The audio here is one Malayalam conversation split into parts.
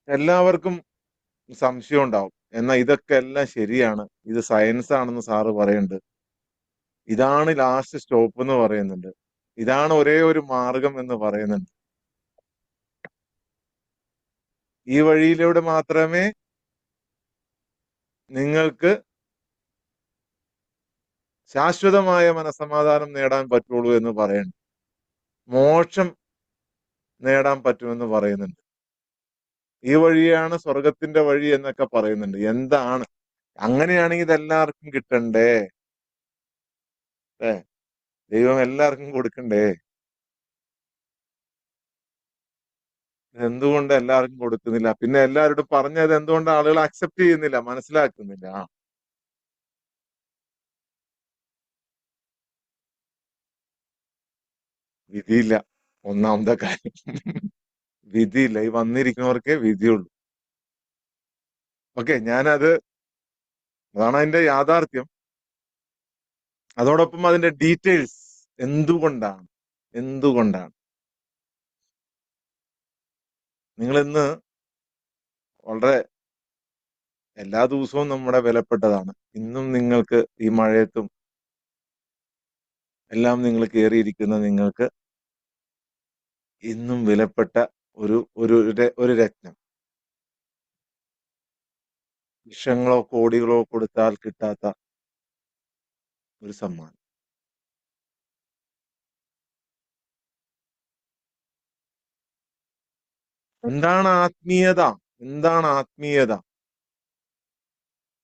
എല്ലാവർക്കും സംശയം ഉണ്ടാവും. എന്നാ ഇതൊക്കെ എല്ലാം ശരിയാണ്. ഇത് സയൻസ് ആണെന്ന് സാറ് പറയുന്നുണ്ട്. ഇതാണ് ലാസ്റ്റ് സ്റ്റോപ്പ് എന്ന് പറയുന്നുണ്ട്. ഇതാണ് ഒരേ ഒരു മാർഗം എന്ന് പറയുന്നുണ്ട്. ഈ വഴിയിലൂടെ മാത്രമേ നിങ്ങൾക്ക് ശാശ്വതമായ മനസ്സമാധാനം നേടാൻ പറ്റുള്ളൂ എന്ന് പറയുന്നു. മോക്ഷം നേടാൻ പറ്റുമെന്ന് പറയുന്നുണ്ട്. ഈ വഴിയാണ് സ്വർഗത്തിന്റെ വഴി എന്നൊക്കെ പറയുന്നുണ്ട്. എന്താണ്? അങ്ങനെയാണെങ്കിൽ ഇതെല്ലാവർക്കും കിട്ടണ്ടേ? ഏ ദൈവം എല്ലാവർക്കും കൊടുക്കണ്ടേ? എന്തുകൊണ്ട് എല്ലാവർക്കും കൊടുക്കുന്നില്ല? പിന്നെ എല്ലാവരോടും പറഞ്ഞത് എന്തുകൊണ്ട് ആളുകൾ അക്സെപ്റ്റ് ചെയ്യുന്നില്ല, മനസ്സിലാക്കുന്നില്ല? വിധിയില്ല. ഒന്നാമത്തെ കാര്യം. വിധിയില്ല. ഈ വന്നിരിക്കുന്നവർക്കേ വിധിയുള്ളൂ. ഓക്കെ, അതാണ് അതിന്റെ യാഥാർത്ഥ്യം. അതോടൊപ്പം അതിന്റെ ഡീറ്റെയിൽസ് എന്തുകൊണ്ടാണ് എന്തുകൊണ്ടാണ് നിങ്ങൾ ഇന്ന് വളരെ എല്ലാ ദിവസവും നമ്മുടെ വിലപ്പെട്ടതാണ്. ഇന്നും നിങ്ങൾക്ക് ഈ മഴയത്തും എല്ലാം നിങ്ങൾ കയറിയിരിക്കുന്ന നിങ്ങൾക്ക് ഇന്നും വിലപ്പെട്ട ഒരു രത്നം. ലക്ഷങ്ങളോ കോടികളോ കൊടുത്താൽ കിട്ടാത്ത ഒരു സമ്മാനം. എന്താണ് ആത്മീയത? എന്താണ് ആത്മീയത?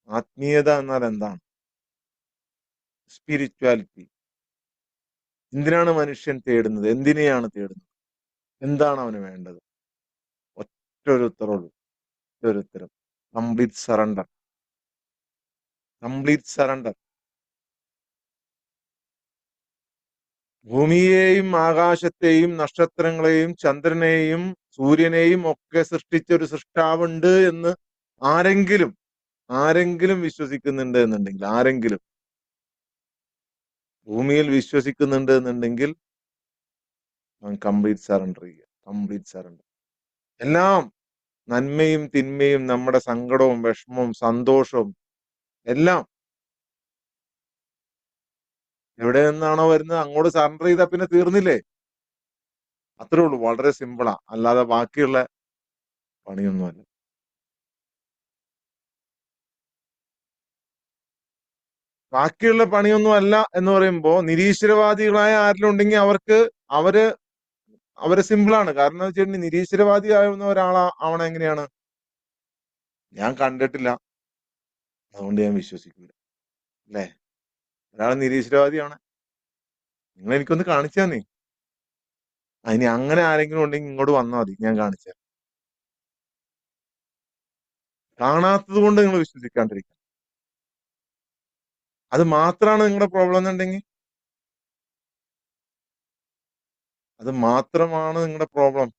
ആത്മീയത എന്നാൽ എന്താണ്? സ്പിരിച്വാലിറ്റി. എന്തിനാണ് മനുഷ്യൻ തേടുന്നത്? എന്തിനെയാണ് തേടുന്നത്? എന്താണ് അവന് വേണ്ടത്? ഒറ്റൊരു ഉത്തരവുള്ളൂ. ഒറ്റൊരു ഉത്തരം. Complete surrender. Complete surrender. ഭൂമിയെയും ആകാശത്തെയും നക്ഷത്രങ്ങളെയും ചന്ദ്രനെയും സൂര്യനെയും ഒക്കെ സൃഷ്ടിച്ച ഒരു സൃഷ്ടാവുണ്ട് എന്ന് ആരെങ്കിലും ആരെങ്കിലും വിശ്വസിക്കുന്നുണ്ട് എന്നുണ്ടെങ്കിൽ, ആരെങ്കിലും ഭൂമിയിൽ വിശ്വസിക്കുന്നുണ്ട് എന്നുണ്ടെങ്കിൽ അവൻ കംപ്ലീറ്റ് സറണ്ടർ ചെയ്യുക. Complete surrender. എല്ലാം നന്മയും തിന്മയും നമ്മുടെ സങ്കടവും വിഷമവും സന്തോഷവും എല്ലാം എവിടെ നിന്നാണോ വരുന്നത് അങ്ങോട്ട് സറണ്ടർ ചെയ്താൽ പിന്നെ തീർന്നില്ലേ? അത്രേ ഉള്ളൂ. വളരെ സിമ്പിളാ. അല്ലാതെ ബാക്കിയുള്ള പണിയൊന്നുമല്ല. ബാക്കിയുള്ള പണിയൊന്നും അല്ല എന്ന് പറയുമ്പോ നിരീശ്വരവാദികളായ ആരെങ്കിലും ഉണ്ടെങ്കിൽ അവര് അവര് സിമ്പിളാണ്. കാരണം എന്ന് വെച്ചിട്ടുണ്ടെങ്കിൽ നിരീശ്വരവാദി ആവുന്ന ആവണ എങ്ങനെയാണ്? ഞാൻ കണ്ടിട്ടില്ല, അതുകൊണ്ട് ഞാൻ വിശ്വസിക്കില്ല. അല്ലേ? ഒരാൾ നിരീശ്വരവാദിയാണ്. നിങ്ങൾ എനിക്കൊന്ന് കാണിച്ചു തന്നേ. ഇനി അങ്ങനെ ആരെങ്കിലും ഉണ്ടെങ്കിൽ ഇങ്ങോട്ട് വന്നാൽ മതി, ഞാൻ കാണിച്ചു തരാം. കാണാത്തത് കൊണ്ട് നിങ്ങൾ വിശ്വസിക്കാണ്ടിരിക്കുക. അത് മാത്രമാണ് നിങ്ങളുടെ പ്രോബ്ലം എന്നുണ്ടെങ്കിൽ, അത് മാത്രമാണ് നിങ്ങളുടെ പ്രോബ്ലം.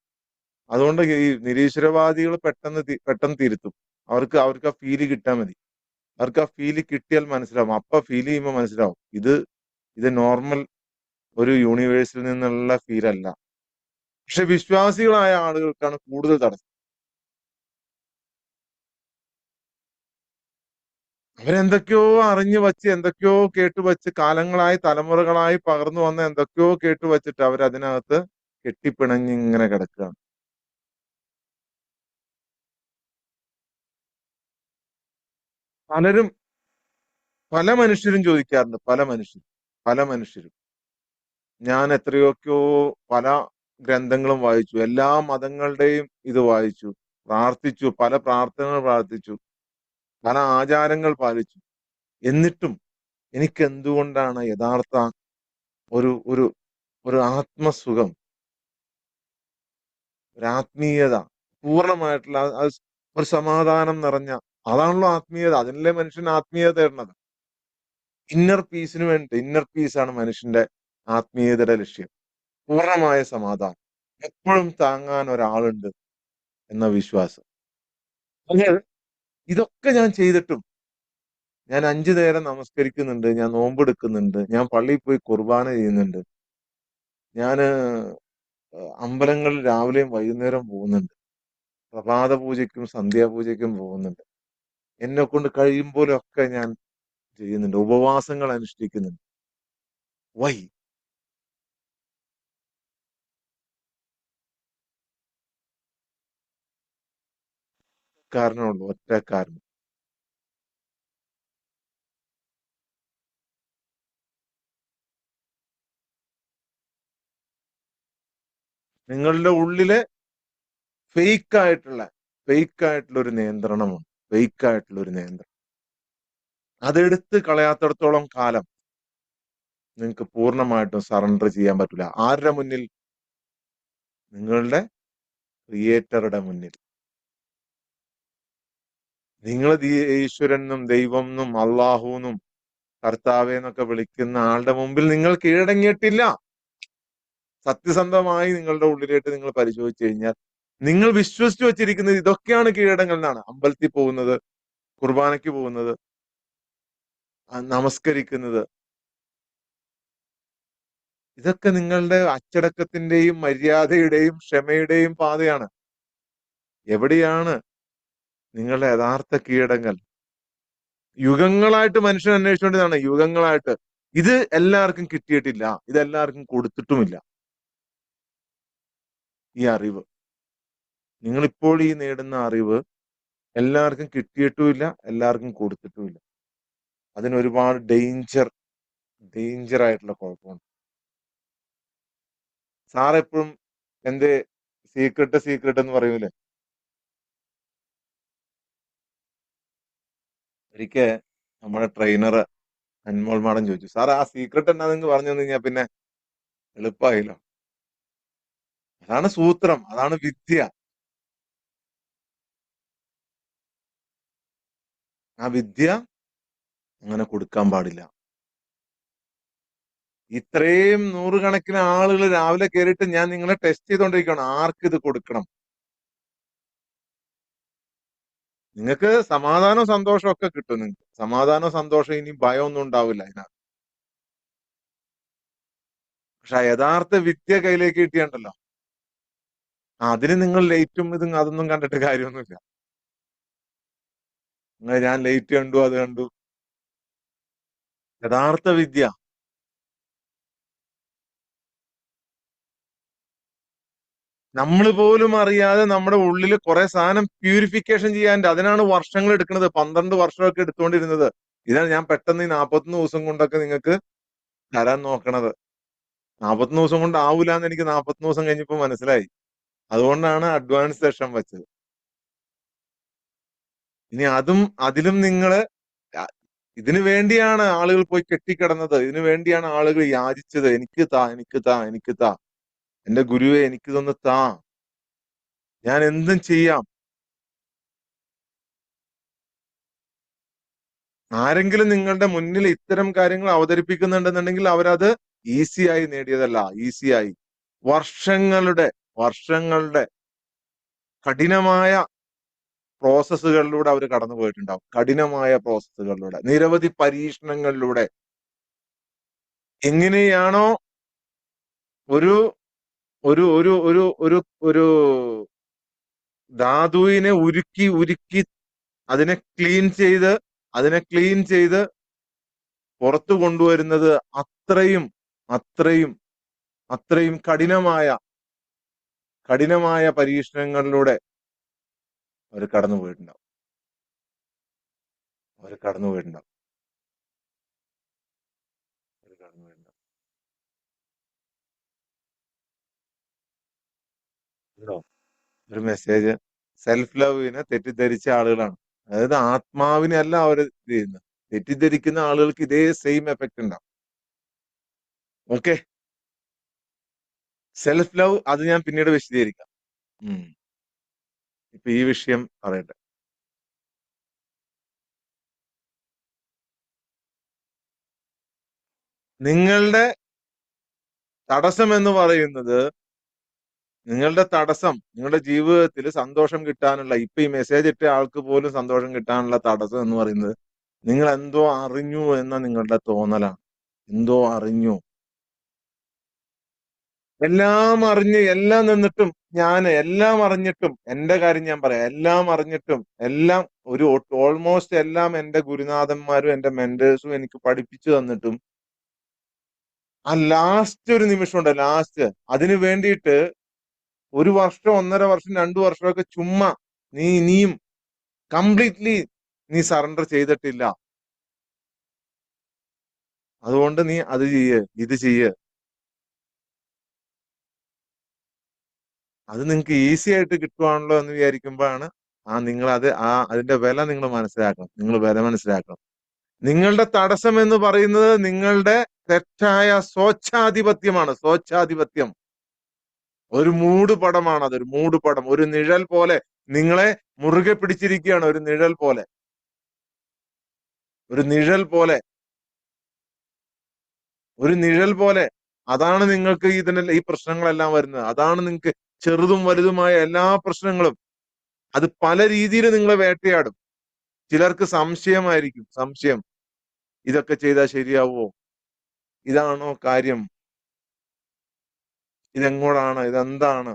അതുകൊണ്ട് ഈ നിരീശ്വരവാദികൾ പെട്ടെന്ന് തിരുത്തും. അവർക്ക് ആ ഫീല് കിട്ടാൻ മതി. അവർക്ക് ആ ഫീല് കിട്ടിയാൽ മനസ്സിലാവും. അപ്പൊ ഫീൽ ചെയ്യുമ്പോൾ മനസ്സിലാവും ഇത് നോർമൽ ഒരു യൂണിവേഴ്സിൽ നിന്നുള്ള ഫീൽ അല്ല. പക്ഷെ വിശ്വാസികളായ ആളുകൾക്കാണ് കൂടുതൽ തടസ്സം. അവരെന്തൊക്കെയോ അറിഞ്ഞു വച്ച് എന്തൊക്കെയോ കേട്ടുവച്ച് കാലങ്ങളായി തലമുറകളായി പകർന്നു വന്ന എന്തൊക്കെയോ കേട്ടുവച്ചിട്ട് അവരതിനകത്ത് കെട്ടിപ്പിണഞ്ഞ് ഇങ്ങനെ കിടക്കുകയാണ്. പലരും പല മനുഷ്യരും ചോദിക്കാറുണ്ട്. പല മനുഷ്യരും ഞാൻ എത്രയൊക്കെയോ പല ഗ്രന്ഥങ്ങളും വായിച്ചു. എല്ലാ മതങ്ങളുടെയും ഇത് വായിച്ചു. പ്രാർത്ഥിച്ചു. പല പ്രാർത്ഥനകൾ പ്രാർത്ഥിച്ചു. പല ആചാരങ്ങൾ പാലിച്ചു. എന്നിട്ടും എനിക്ക് എന്തുകൊണ്ടാണ് യഥാർത്ഥ ഒരു ഒരു ഒരു ആത്മസുഖം, ഒരു ആത്മീയത, പൂർണ്ണമായിട്ടുള്ള ഒരു സമാധാനം നിറഞ്ഞ അതാണല്ലോ ആത്മീയത. അതിനല്ലേ മനുഷ്യൻ ആത്മീയത തേടുന്നത്. ഇന്നർ പീസാണ് മനുഷ്യന്റെ ആത്മീയതയുടെ ലക്ഷ്യം. പൂർണ്ണമായ സമാധാനം. എപ്പോഴും താങ്ങാൻ ഒരാളുണ്ട് എന്ന വിശ്വാസം. അങ്ങനെ ഇതൊക്കെ ഞാൻ ചെയ്തിട്ടും ഞാൻ 5 നേരം നമസ്കരിക്കുന്നുണ്ട്, ഞാൻ നോമ്പെടുക്കുന്നുണ്ട്, ഞാൻ പള്ളിയിൽ പോയി കുർബാന ചെയ്യുന്നുണ്ട്, ഞാന് അമ്പലങ്ങളിൽ രാവിലെയും വൈകുന്നേരം പോകുന്നുണ്ട്. പ്രഭാത പൂജയ്ക്കും സന്ധ്യാപൂജയ്ക്കും പോകുന്നുണ്ട്. എന്നെ കൊണ്ട് കഴിയുമ്പോഴൊക്കെ ഞാൻ ചെയ്യുന്നുണ്ട്. ഉപവാസങ്ങൾ അനുഷ്ഠിക്കുന്നുണ്ട്. വൈ? കാരണമുള്ളൂ, ഒറ്റ കാരണം. നിങ്ങളുടെ ഉള്ളിലെ ഫേക്ക് ആയിട്ടുള്ള ഫേക്ക് ആയിട്ടുള്ള ഒരു നിയന്ത്രണമുണ്ട്. ഫേക്ക് ആയിട്ടുള്ള ഒരു നിയന്ത്രണം. അതെടുത്ത് കളയാത്തിടത്തോളം കാലം നിങ്ങൾക്ക് പൂർണ്ണമായിട്ടും സറണ്ടർ ചെയ്യാൻ പറ്റില്ല. ആരുടെ മുന്നിൽ? നിങ്ങളുടെ ക്രിയേറ്ററുടെ മുന്നിൽ. നിങ്ങൾ ഈശ്വരനും ദൈവം എന്നും അള്ളാഹു എന്നും കർത്താവെ എന്നൊക്കെ വിളിക്കുന്ന ആളുടെ മുമ്പിൽ നിങ്ങൾ കീഴടങ്ങിയിട്ടില്ല. സത്യസന്ധമായി നിങ്ങളുടെ ഉള്ളിലേക്ക് നിങ്ങൾ പരിശോധിച്ചു കഴിഞ്ഞാൽ നിങ്ങൾ വിശ്വസിച്ചു വച്ചിരിക്കുന്നത് ഇതൊക്കെയാണ് കീഴടങ്ങൽ എന്നാണ്. അമ്പലത്തിൽ പോകുന്നത്, കുർബാനയ്ക്ക് പോകുന്നത്, നമസ്കരിക്കുന്നത്, ഇതൊക്കെ നിങ്ങളുടെ അച്ചടക്കത്തിന്റെയും മര്യാദയുടെയും ക്ഷമയുടെയും പാതയാണ്. എവിടെയാണ് നിങ്ങളുടെ യഥാർത്ഥ കീഴടങ്ങൽ? യുഗങ്ങളായിട്ട് മനുഷ്യൻ അന്വേഷിച്ചുകൊണ്ടിരുന്നതാണ്. യുഗങ്ങളായിട്ട് ഇത് എല്ലാവർക്കും കിട്ടിയിട്ടില്ല, ഇത് എല്ലാവർക്കും കൊടുത്തിട്ടുമില്ല. ഈ അറിവ്, നിങ്ങളിപ്പോൾ ഈ നേടുന്ന അറിവ് എല്ലാവർക്കും കിട്ടിയിട്ടുമില്ല, എല്ലാവർക്കും കൊടുത്തിട്ടുമില്ല. അതിന് ഒരുപാട് ഡേഞ്ചർ ആയിട്ടുള്ള കുഴപ്പമുണ്ട്. സാർ എപ്പോഴും എന്റെ സീക്രട്ട് എന്ന് പറയൂലേ? ഒരിക്കൽ നമ്മുടെ ട്രെയിനർ അൻമോൾ മാഡം ചോദിച്ചു, സാർ ആ സീക്രട്ട് എന്നാന്ന് പറഞ്ഞു കഴിഞ്ഞാൽ പിന്നെ എളുപ്പമായില്ലോ. അതാണ് സൂത്രം, അതാണ് വിദ്യ. ആ വിദ്യ അങ്ങനെ കൊടുക്കാൻ പാടില്ല. ഇത്രയും നൂറുകണക്കിന് ആളുകൾ രാവിലെ കയറിയിട്ട് ഞാൻ നിങ്ങളെ ടെസ്റ്റ് ചെയ്തുകൊണ്ടിരിക്കുകയാണ്, ആർക്ക് ഇത് കൊടുക്കണം. നിങ്ങൾക്ക് സമാധാനവും സന്തോഷവും ഒക്കെ കിട്ടും. നിങ്ങൾക്ക് സമാധാനവും സന്തോഷം, ഇനി ഭയമൊന്നും ഉണ്ടാവില്ല അതിനകത്ത്. പക്ഷെ യഥാർത്ഥ വിദ്യ കയ്യിലേക്ക് കിട്ടിയുണ്ടല്ലോ, അതിന് നിങ്ങൾ ലേറ്റും ഇതും അതൊന്നും കണ്ടിട്ട് കാര്യമൊന്നുമില്ല. നിങ്ങൾ ഞാൻ ലേറ്റ് കണ്ടു, അത് കണ്ടു. യഥാർത്ഥ വിദ്യ നമ്മൾ പോലും അറിയാതെ നമ്മുടെ ഉള്ളിൽ കുറെ സാധനം പ്യൂരിഫിക്കേഷൻ ചെയ്യാനുണ്ട്. അതിനാണ് വർഷങ്ങൾ എടുക്കുന്നത്. 12 വർഷമൊക്കെ എടുത്തുകൊണ്ടിരുന്നത്. ഇതാണ് ഞാൻ പെട്ടെന്ന് ഈ 41 ദിവസം കൊണ്ടൊക്കെ നിങ്ങൾക്ക് തരാൻ നോക്കണത്. 41 ദിവസം കൊണ്ട് ആവൂല എന്ന് എനിക്ക് 41 ദിവസം കഴിഞ്ഞപ്പോ മനസ്സിലായി. അതുകൊണ്ടാണ് അഡ്വാൻസ് സെഷൻ വെച്ചത്. ഇനി അതിലും നിങ്ങള് ഇതിനു വേണ്ടിയാണ് ആളുകൾ പോയി കെട്ടിക്കിടന്നത്. ഇതിനു വേണ്ടിയാണ് ആളുകൾ യാചിച്ചത്. എനിക്ക് താ, എനിക്ക് താ, എനിക്ക് താ, എന്റെ ഗുരുവെ എനിക്ക് ഇതൊന്ന് താ, ഞാൻ എന്തും ചെയ്യാം. ആരെങ്കിലും നിങ്ങളുടെ മുന്നിൽ ഇത്തരം കാര്യങ്ങൾ അവതരിപ്പിക്കുന്നുണ്ടെന്നുണ്ടെങ്കിൽ അവരത് ഈസിയായി നേടിയതല്ല. ഈസിയായി വർഷങ്ങളുടെ കഠിനമായ പ്രോസസ്സുകളിലൂടെ അവർ കടന്നു പോയിട്ടുണ്ടാവും. കഠിനമായ പ്രോസസ്സുകളിലൂടെ, നിരവധി പരീക്ഷണങ്ങളിലൂടെ. എങ്ങനെയാണോ ഒരു ഒരു ഒരു ഒരു ഒരു ഒരു ധാതുവിനെ ഉരുക്കി അതിനെ ക്ലീൻ ചെയ്ത് പുറത്തു കൊണ്ടുവരുന്നത്, അത്രയും അത്രയും അത്രയും കഠിനമായ പരീക്ഷണങ്ങളിലൂടെ അവർ കടന്നു പോയിട്ടുണ്ടാവും. അവർ കടന്നു പോയിട്ടുണ്ടാവും. അവർ കടന്നു പോയിട്ടുണ്ടാവും. കേട്ടോ? ഒരു മെസ്സേജ്, സെൽഫ് ലവിനെ തെറ്റിദ്ധരിച്ച ആളുകളാണ്. അതായത് ആത്മാവിനെ അല്ല അവർ ഇത് ചെയ്യുന്നത്. തെറ്റിദ്ധരിക്കുന്ന ആളുകൾക്ക് ഇതേ സെയിം എഫക്ട് ഉണ്ടാവും. ഓക്കെ, സെൽഫ് ലവ് അത് ഞാൻ പിന്നീട് വിശദീകരിക്കാം. ഇപ്പൊ ഈ വിഷയം പറയട്ടെ. നിങ്ങളുടെ തടസ്സം എന്ന് പറയുന്നത്, നിങ്ങളുടെ ജീവിതത്തിൽ സന്തോഷം കിട്ടാനുള്ള, ഇപ്പൊ ഈ മെസ്സേജ് ഇട്ട ആൾക്ക് പോലും സന്തോഷം കിട്ടാനുള്ള തടസ്സം എന്ന് പറയുന്നത്, നിങ്ങൾ എന്തോ അറിഞ്ഞു എന്ന നിങ്ങളുടെ തോന്നലാണ്. എന്തോ അറിഞ്ഞു, എല്ലാം അറിഞ്ഞ് എല്ലാം നിന്നിട്ടും ഞാൻ എല്ലാം അറിഞ്ഞിട്ടും എന്റെ കാര്യം ഞാൻ പറയാം, എല്ലാം അറിഞ്ഞിട്ടും എല്ലാം ഒരു ഓൾമോസ്റ്റ് എല്ലാം എന്റെ ഗുരുനാഥന്മാരും എന്റെ മെന്റേഴ്സും എനിക്ക് പഠിപ്പിച്ചു തന്നിട്ടും ആ ലാസ്റ്റ് ഒരു നിമിഷം ഉണ്ട്, ലാസ്റ്റ് അതിനു വേണ്ടിയിട്ട് ഒരു വർഷം, 1.5 വർഷം, 2 വർഷമൊക്കെ ചുമ്മാ നീ ഇനിയും കംപ്ലീറ്റ്ലി നീ സറണ്ടർ ചെയ്തിട്ടില്ല. അതുകൊണ്ട് നീ അത് ചെയ്യ്, ഇത് ചെയ്യ്. അത് നിങ്ങൾക്ക് ഈസി ആയിട്ട് കിട്ടുവാണല്ലോ എന്ന് വിചാരിക്കുമ്പോഴാണ് നിങ്ങൾ അത് അതിന്റെ വില നിങ്ങൾ മനസ്സിലാക്കണം. നിങ്ങൾ വില മനസ്സിലാക്കണം. നിങ്ങളുടെ തടസ്സം എന്ന് പറയുന്നത് നിങ്ങളുടെ തെറ്റായ സ്വച്ഛാധിപത്യമാണ്. സ്വച്ഛാധിപത്യം ഒരു മൂട് പടമാണ്. അതൊരു മൂട് പടം, ഒരു നിഴൽ പോലെ നിങ്ങളെ മുറുകെ പിടിച്ചിരിക്കുകയാണ്. ഒരു നിഴൽ പോലെ, ഒരു നിഴൽ പോലെ, ഒരു നിഴൽ പോലെ. അതാണ് നിങ്ങൾക്ക് ഈ പ്രശ്നങ്ങളെല്ലാം വരുന്നത്. അതാണ് നിങ്ങൾക്ക് ചെറുതും വലുതുമായ എല്ലാ പ്രശ്നങ്ങളും. അത് പല രീതിയിൽ നിങ്ങളെ വേട്ടയാടും. ചിലർക്ക് സംശയമായിരിക്കും, സംശയം. ഇതൊക്കെ ചെയ്താൽ ശരിയാവോ? ഇതാണോ കാര്യം? ഇതെങ്ങോട്ടാണ്? ഇതെന്താണ്?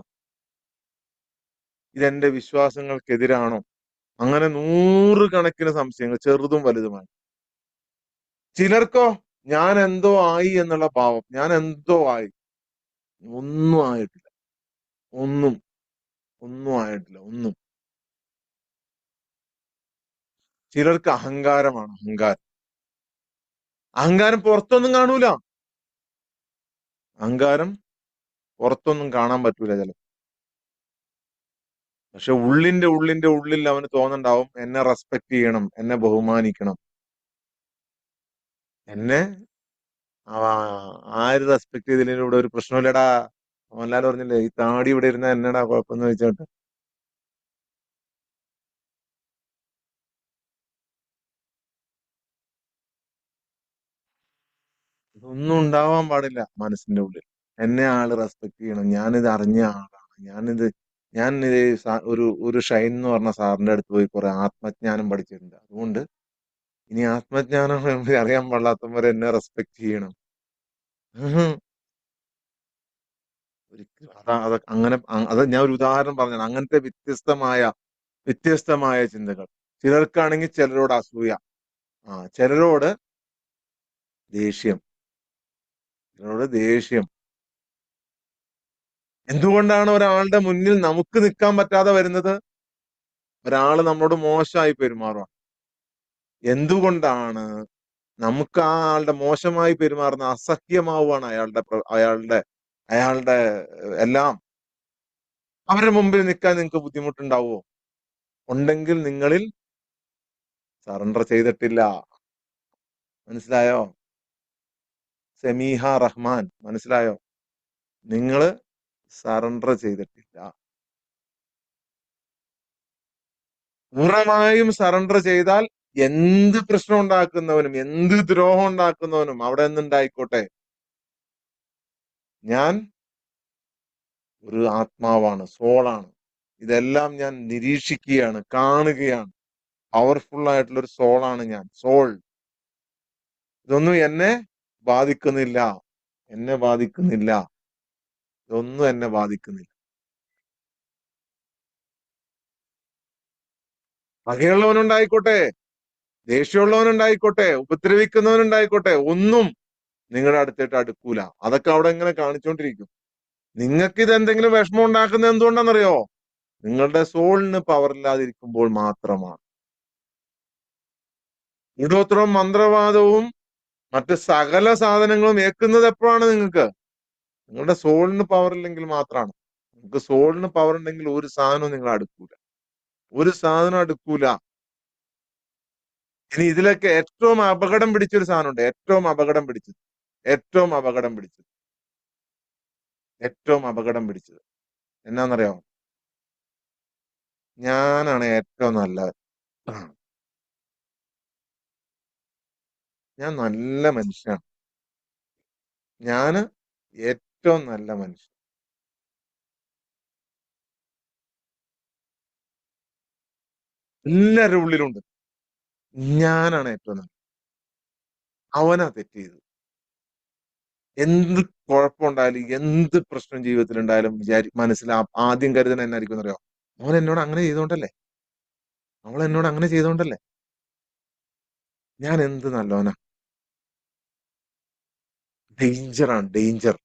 ഇതെന്റെ വിശ്വാസങ്ങൾക്കെതിരാണോ? അങ്ങനെ 100 കണക്കിന് സംശയങ്ങൾ, ചെറുതും വലുതുമാണ്. ചിലർക്കോ ഞാൻ എന്തോ ആയി എന്നുള്ള ഭാവം. ഞാൻ എന്തോ ആയി. ഒന്നും ആയിട്ടില്ല. ഒന്നും ഒന്നും ആയിട്ടില്ല. ഒന്നും. ചിലർക്ക് അഹങ്കാരമാണ്. അഹങ്കാരം. അഹങ്കാരം പുറത്തൊന്നും കാണൂല. അഹങ്കാരം പുറത്തൊന്നും കാണാൻ പറ്റൂല ചിലപ്പോൾ. പക്ഷെ ഉള്ളിന്റെ ഉള്ളിൽ അവന് തോന്നുന്നുണ്ടാവും, എന്നെ റെസ്പെക്ട് ചെയ്യണം, എന്നെ ബഹുമാനിക്കണം. എന്നെ ആ ആര് റെസ്പെക്ട് ചെയ്തില്ലെങ്കിൽ ഇവിടെ ഒരു പ്രശ്നമില്ലടാ. മോഹൻലാൽ പറഞ്ഞില്ലേ, ഈ താടി ഇവിടെ ഇരുന്ന എന്നടാ കുഴപ്പമെന്ന് ചോദിച്ചോട്ട്. ഇതൊന്നും ഉണ്ടാവാൻ പാടില്ല മനസ്സിന്റെ ഉള്ളിൽ. എന്നെ ആള് റെസ്പെക്ട് ചെയ്യണം, ഞാനിത് അറിഞ്ഞ ആളാണ്, ഞാൻ ഒരു ഒരു ഷൈൻ എന്ന് പറഞ്ഞ സാറിന്റെ അടുത്ത് പോയി കുറെ ആത്മജ്ഞാനം പഠിച്ചിട്ടുണ്ട്. അതുകൊണ്ട് ഇനി ആത്മജ്ഞാനം അറിയാൻ പാടില്ലാത്തവരെ എന്നെ റെസ്പെക്ട് ചെയ്യണം. ഉഹും. ഒരിക്കലും അങ്ങനെ അത് ഞാൻ ഒരു ഉദാഹരണം പറഞ്ഞാണ്. അങ്ങനത്തെ വ്യത്യസ്തമായ ചിന്തകൾ. ചിലർക്കാണെങ്കിൽ ചിലരോട് അസൂയ, ചിലരോട് ദേഷ്യം, ചിലരോട് ദേഷ്യം. എന്തുകൊണ്ടാണ് ഒരാളുടെ മുന്നിൽ നമുക്ക് നിൽക്കാൻ പറ്റാതെ വരുന്നത്? ഒരാള് നമ്മളോട് മോശമായി പെരുമാറുക. എന്തുകൊണ്ടാണ് നമുക്ക് ആ ആളുടെ മോശമായി പെരുമാറുന്ന അസഹ്യമാവുകയാണ് അയാളുടെ അയാളുടെ എല്ലാം. അവരുടെ മുമ്പിൽ നിൽക്കാൻ നിങ്ങൾക്ക് ബുദ്ധിമുട്ടുണ്ടാവുമോ? ഉണ്ടെങ്കിൽ നിങ്ങളിൽ സറണ്ടർ ചെയ്തിട്ടില്ല. മനസ്സിലായോ? സെമീഹ റഹ്മാൻ, മനസ്സിലായോ? നിങ്ങള് സറണ്ടർ ചെയ്തിട്ടില്ല. പൂർണ്ണമായും സറണ്ടർ ചെയ്താൽ എന്ത് പ്രശ്നം ഉണ്ടാക്കുന്നവനും എന്ത് ദ്രോഹം ഉണ്ടാക്കുന്നവനും അവിടെ നിന്നുണ്ടായിക്കോട്ടെ, ഞാൻ ഒരു ആത്മാവാണ്, സോളാണ്. ഇതെല്ലാം ഞാൻ നിരീക്ഷിക്കുകയാണ്, കാണുകയാണ്. പവർഫുൾ ആയിട്ടുള്ള ഒരു സോളാണ് ഞാൻ, സോൾ. ഇതൊന്നും എന്നെ ബാധിക്കുന്നില്ല. എന്നെ ബാധിക്കുന്നില്ല. ഇതൊന്നും എന്നെ ബാധിക്കുന്നില്ല. പകയുള്ളവനുണ്ടായിക്കോട്ടെ, ദേഷ്യമുള്ളവനുണ്ടായിക്കോട്ടെ, ഉപദ്രവിക്കുന്നവനുണ്ടായിക്കോട്ടെ, ഒന്നും നിങ്ങളുടെ അടുത്തിട്ട് അടുക്കൂല. അതൊക്കെ അവിടെ ഇങ്ങനെ കാണിച്ചുകൊണ്ടിരിക്കും. നിങ്ങൾക്ക് ഇത് എന്തെങ്കിലും വിഷമം ഉണ്ടാക്കുന്നത് എന്തുകൊണ്ടാണെന്നറിയോ? നിങ്ങളുടെ സോളിന് പവർ ഇല്ലാതിരിക്കുമ്പോൾ മാത്രമാണ്. കൂടോത്രവും മന്ത്രവാദവും മറ്റ് സകല സാധനങ്ങളും ഏൽക്കുന്നത് എപ്പോഴാണ് നിങ്ങൾക്ക്? നിങ്ങളുടെ സോളിന് പവർ ഇല്ലെങ്കിൽ മാത്രമാണ്. നിങ്ങൾക്ക് സോളിന് പവർ ഉണ്ടെങ്കിൽ ഒരു സാധനവും നിങ്ങൾ അടുക്കൂല. ഒരു സാധനം അടുക്കൂല. ഇനി ഇതിലൊക്കെ ഏറ്റവും അപകടം പിടിച്ചൊരു സാധനമുണ്ട്. ഏറ്റവും അപകടം പിടിച്ചത്, ഏറ്റവും അപകടം പിടിച്ചത്, ഏറ്റവും അപകടം പിടിച്ചത് എന്നാന്നറിയോ? ഞാനാണ് ഏറ്റവും നല്ലത്. ഞാൻ നല്ല മനുഷ്യനാണ്. ഞാന് ഏറ്റവും നല്ല മനുഷ്യൻ. എല്ലാവരുടെ ഉള്ളിലുണ്ട്. ഞാനാണ് ഏറ്റവും നല്ല. അവനാ തെറ്റ് ചെയ്തത്. എന്ത് കുഴപ്പമുണ്ടായാലും എന്ത് പ്രശ്നം ജീവിതത്തിൽ ഉണ്ടായാലും മനസ്സിൽ ആദ്യം കരുതണ എന്നായിരിക്കും അറിയോ? അവൻ എന്നോട് അങ്ങനെ ചെയ്തോണ്ടല്ലേ, അവൾ എന്നോട് അങ്ങനെ ചെയ്തോണ്ടല്ലേ, ഞാൻ എന്ത് നല്ലോനാ. ഡേഞ്ചറാണ്, ഡേഞ്ചർ.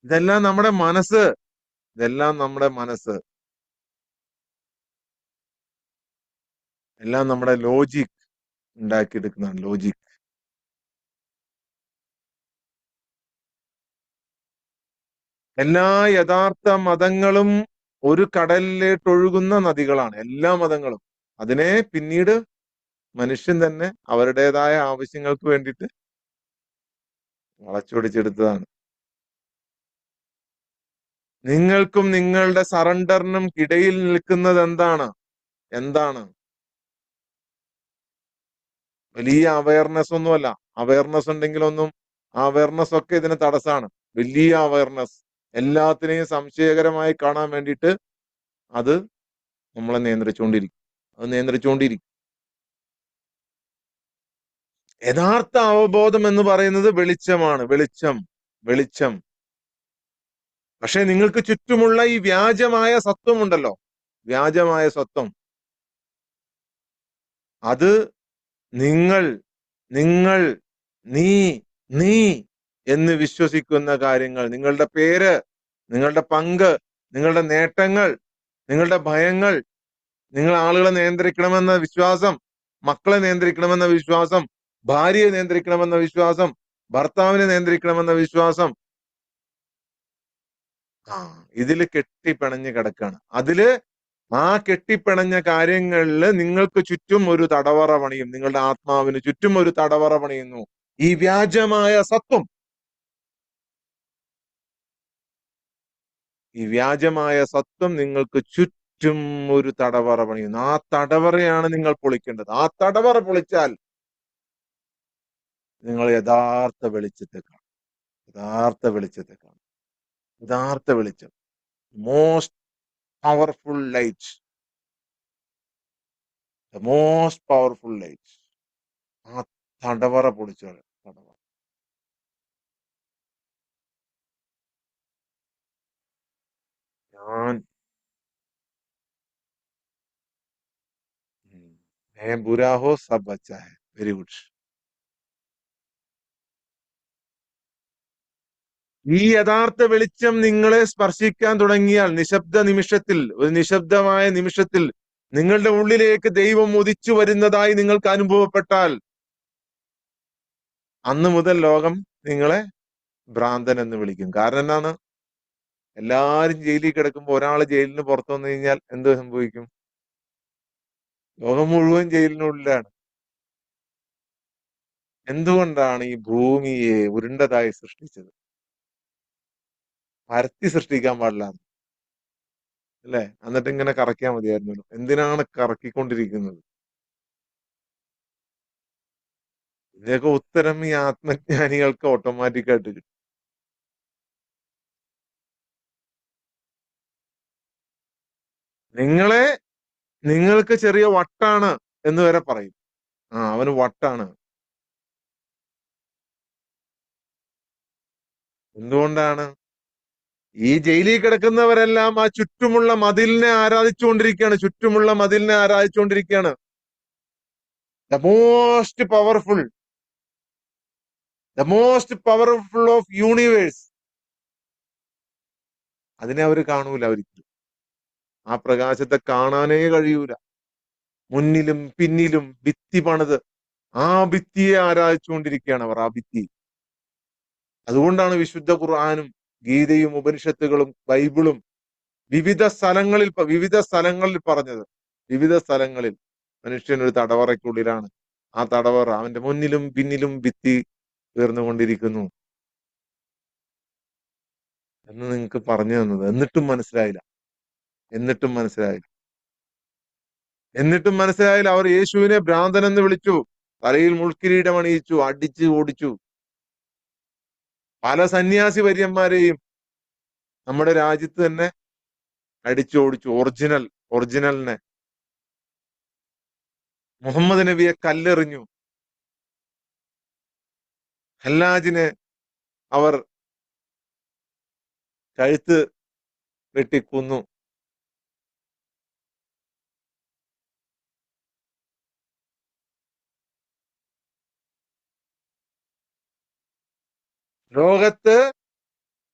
ഇതെല്ലാം നമ്മുടെ മനസ്സ്, ഇതെല്ലാം നമ്മുടെ മനസ്സ്, എല്ലാം നമ്മുടെ ലോജിക് ഉണ്ടാക്കിയെടുക്കുന്നതാണ്, ലോജിക്. എല്ലാ യഥാർത്ഥ മതങ്ങളും ഒരു കടലിലേട്ട് ഒഴുകുന്ന നദികളാണ്, എല്ലാ മതങ്ങളും. അതിനെ പിന്നീട് മനുഷ്യൻ തന്നെ അവരുടേതായ ആവശ്യങ്ങൾക്ക് വേണ്ടിയിട്ട് വളച്ചൊടിച്ചെടുത്തതാണ്. നിങ്ങൾക്കും നിങ്ങളുടെ സറണ്ടറിനും ഇടയിൽ നിൽക്കുന്നത് എന്താണ്? എന്താണ്? വലിയ അവയർനെസ് ഒന്നുമല്ല. അവയർനെസ് ഉണ്ടെങ്കിലൊന്നും, ആ അവയർനെസ് ഒക്കെ ഇതിന് തടസ്സാണ്. വലിയ അവയർനെസ് എല്ലാത്തിനെയും സംശയകരമായി കാണാൻ വേണ്ടിയിട്ട് അത് നമ്മളെ നിയന്ത്രിച്ചുകൊണ്ടിരിക്കും. അത് നിയന്ത്രിച്ചുകൊണ്ടിരിക്കും. യഥാർത്ഥ അവബോധം എന്ന് പറയുന്നത് വെളിച്ചമാണ്. വെളിച്ചം, വെളിച്ചം. പക്ഷെ നിങ്ങൾക്ക് ചുറ്റുമുള്ള ഈ വ്യാജമായ സത്വം ഉണ്ടല്ലോ, വ്യാജമായ സത്വം, അത് നിങ്ങൾ, നിങ്ങൾ, നീ, നീ എന്ന് വിശ്വസിക്കുന്ന കാര്യങ്ങൾ, നിങ്ങളുടെ പേര്, നിങ്ങളുടെ പങ്ക്, നിങ്ങളുടെ നേട്ടങ്ങൾ, നിങ്ങളുടെ ഭയങ്ങൾ, നിങ്ങൾ ആളുകളെ നിയന്ത്രിക്കണമെന്ന വിശ്വാസം, മക്കളെ നിയന്ത്രിക്കണമെന്ന വിശ്വാസം, ഭാര്യയെ നിയന്ത്രിക്കണമെന്ന വിശ്വാസം, ഭർത്താവിനെ നിയന്ത്രിക്കണമെന്ന വിശ്വാസം, ആ ഇതില് കെട്ടിപ്പിണഞ്ഞ് കിടക്കാണ്. അതില് ആ കെട്ടിപ്പിണഞ്ഞ കാര്യങ്ങളിൽ നിങ്ങൾക്ക് ചുറ്റും ഒരു തടവറ പണിയും, നിങ്ങളുടെ ആത്മാവിന് ചുറ്റും ഒരു തടവറ പണിയുന്നു ഈ വ്യാജമായ സത്വം. ഈ വ്യാജമായ സത്വം നിങ്ങൾക്ക് ചുറ്റും ഒരു തടവറ പണിയുന്നു. ആ തടവറയാണ് നിങ്ങൾ പൊളിക്കേണ്ടത്. ആ തടവറ പൊളിച്ചാൽ നിങ്ങൾ യഥാർത്ഥ വെളിച്ചത്തെ കാണും. യഥാർത്ഥ വെളിച്ചത്തെ കാണും. യഥാർത്ഥ വെളിച്ചം, most powerful light, the most powerful light. ആ തടവറ പൊളിച്ചാൽ, തടവറ. ഞാൻ मैं बुरा हो सब अच्छा है. Very good. ഈ യഥാർത്ഥ വെളിച്ചം നിങ്ങളെ സ്പർശിക്കാൻ തുടങ്ങിയാൽ, നിശബ്ദ നിമിഷത്തിൽ, ഒരു നിശബ്ദമായ നിമിഷത്തിൽ നിങ്ങളുടെ ഉള്ളിലേക്ക് ദൈവം ഉദിച്ചു വരുന്നതായി നിങ്ങൾക്ക് അനുഭവപ്പെട്ടാൽ, അന്ന് മുതൽ ലോകം നിങ്ങളെ ഭ്രാന്തൻ എന്ന് വിളിക്കും. കാരണം എന്താണ്? എല്ലാരും ജയിലിൽ കിടക്കുമ്പോൾ ഒരാൾ ജയിലിന് പുറത്തു വന്നു കഴിഞ്ഞാൽ എന്ത് സംഭവിക്കും? ലോകം മുഴുവൻ ജയിലിനുള്ളിലാണ്. എന്തുകൊണ്ടാണ് ഈ ഭൂമിയെ ഉരുണ്ടതായി സൃഷ്ടിച്ചത്? പരത്തി സൃഷ്ടിക്കാൻ പാടില്ല അല്ലെ? എന്നിട്ട് ഇങ്ങനെ കറക്കിയാൽ മതിയായിരുന്നല്ലോ. എന്തിനാണ് കറക്കിക്കൊണ്ടിരിക്കുന്നത്? ഇതിന്റെയൊക്കെ ഉത്തരം ഈ ആത്മജ്ഞാനികൾക്ക് ഓട്ടോമാറ്റിക് ആയിട്ട് കിട്ടും. നിങ്ങളെ, നിങ്ങൾക്ക് ചെറിയ വട്ടാണ് എന്ന് വരെ പറയും. ആ അവന് വട്ടാണ്. എന്തുകൊണ്ടാണ്? ഈ ജയിലിൽ കിടക്കുന്നവരെല്ലാം ആ ചുറ്റുമുള്ള മതിലിനെ ആരാധിച്ചുകൊണ്ടിരിക്കുകയാണ്. ചുറ്റുമുള്ള മതിലിനെ ആരാധിച്ചുകൊണ്ടിരിക്കുകയാണ്. The most powerful, the most powerful of universe. അതിനെ അവർ കാണൂല ഒരിക്കലും. ആ പ്രകാശത്തെ കാണാനേ കഴിയൂല. മുന്നിലും പിന്നിലും ഭിത്തി പണിത് ആ ഭിത്തിയെ ആരാധിച്ചുകൊണ്ടിരിക്കുകയാണ് അവർ, ആ ഭിത്തി. അതുകൊണ്ടാണ് വിശുദ്ധ ഖുർആനും ഗീതയും ഉപനിഷത്തുകളും ബൈബിളും വിവിധ സ്ഥലങ്ങളിൽ പറഞ്ഞത്. വിവിധ സ്ഥലങ്ങളിൽ മനുഷ്യൻ ഒരു തടവറയ്ക്കുള്ളിലാണ്. ആ തടവറ, അവന്റെ മുന്നിലും പിന്നിലും ഭിത്തി ഉയർന്നുകൊണ്ടിരിക്കുന്നു എന്ന് നിങ്ങൾക്ക് പറഞ്ഞു തന്നത്. എന്നിട്ടും മനസ്സിലായില്ല. എന്നിട്ടും മനസ്സിലായില്ല. എന്നിട്ടും മനസ്സിലായില്ല. അവർ യേശുവിനെ ഭ്രാന്തൻ എന്ന് വിളിച്ചു. തലയിൽ മുൾക്കിരീടം അണിയിച്ചു, അടിച്ച് ഓടിച്ചു. പല സന്യാസി വര്യന്മാരെയും നമ്മുടെ രാജ്യത്ത് തന്നെ അടിച്ചു ഓടിച്ചു. ഒറിജിനലിനെ. മുഹമ്മദ് നബിയെ കല്ലെറിഞ്ഞു. ഹല്ലാജിനെ അവർ കഴുത്ത് വെട്ടിക്കൊന്നു. ലോകത്ത്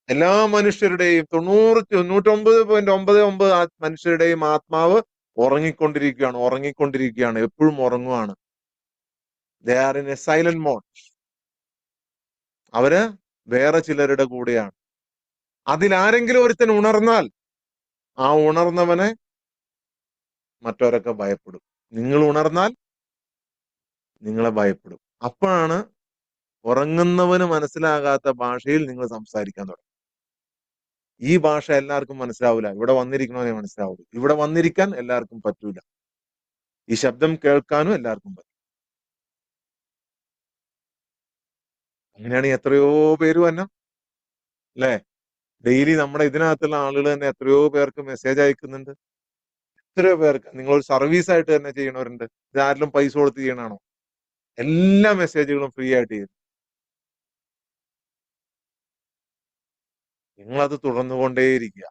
എല്ലാ മനുഷ്യരുടെയും 99.99 മനുഷ്യരുടെയും ആത്മാവ് ഉറങ്ങിക്കൊണ്ടിരിക്കുകയാണ്, ഉറങ്ങിക്കൊണ്ടിരിക്കുകയാണ്, എപ്പോഴും ഉറങ്ങുവാണ്. They are in a silent mode. അവര് വേറെ ചിലരുടെ കൂടെയാണ്. അതിലാരെങ്കിലും ഒരുത്തൻ ഉണർന്നാൽ ആ ഉണർന്നവനെ മറ്റവരൊക്കെ ഭയപ്പെടും. നിങ്ങൾ ഉണർന്നാൽ നിങ്ങളെ ഭയപ്പെടും. അപ്പോഴാണ് ഉറങ്ങുന്നവന് മനസ്സിലാകാത്ത ഭാഷയിൽ നിങ്ങൾ സംസാരിക്കാൻ തുടങ്ങും. ഈ ഭാഷ എല്ലാവർക്കും മനസ്സിലാവില്ല. ഇവിടെ വന്നിരിക്കണവനെ മനസ്സിലാവുള്ളൂ. ഇവിടെ വന്നിരിക്കാൻ എല്ലാവർക്കും പറ്റൂല. ഈ ശബ്ദം കേൾക്കാനും എല്ലാവർക്കും പറ്റും. അങ്ങനെയാണ് എത്രയോ പേര് തന്നെ അല്ലെ, ഡെയിലി നമ്മുടെ ഇതിനകത്തുള്ള ആളുകൾ തന്നെ എത്രയോ പേർക്ക് മെസ്സേജ് അയക്കുന്നുണ്ട്. എത്രയോ പേർക്ക് നിങ്ങളൊരു സർവീസ് ആയിട്ട് തന്നെ ചെയ്യണവരുണ്ട്. ഇത് ആരിലും പൈസ കൊടുത്ത് ചെയ്യണാണോ? എല്ലാ മെസ്സേജുകളും ഫ്രീ ആയിട്ട് ചെയ്യും. നിങ്ങളത് തുടർന്നുകൊണ്ടേയിരിക്കുക.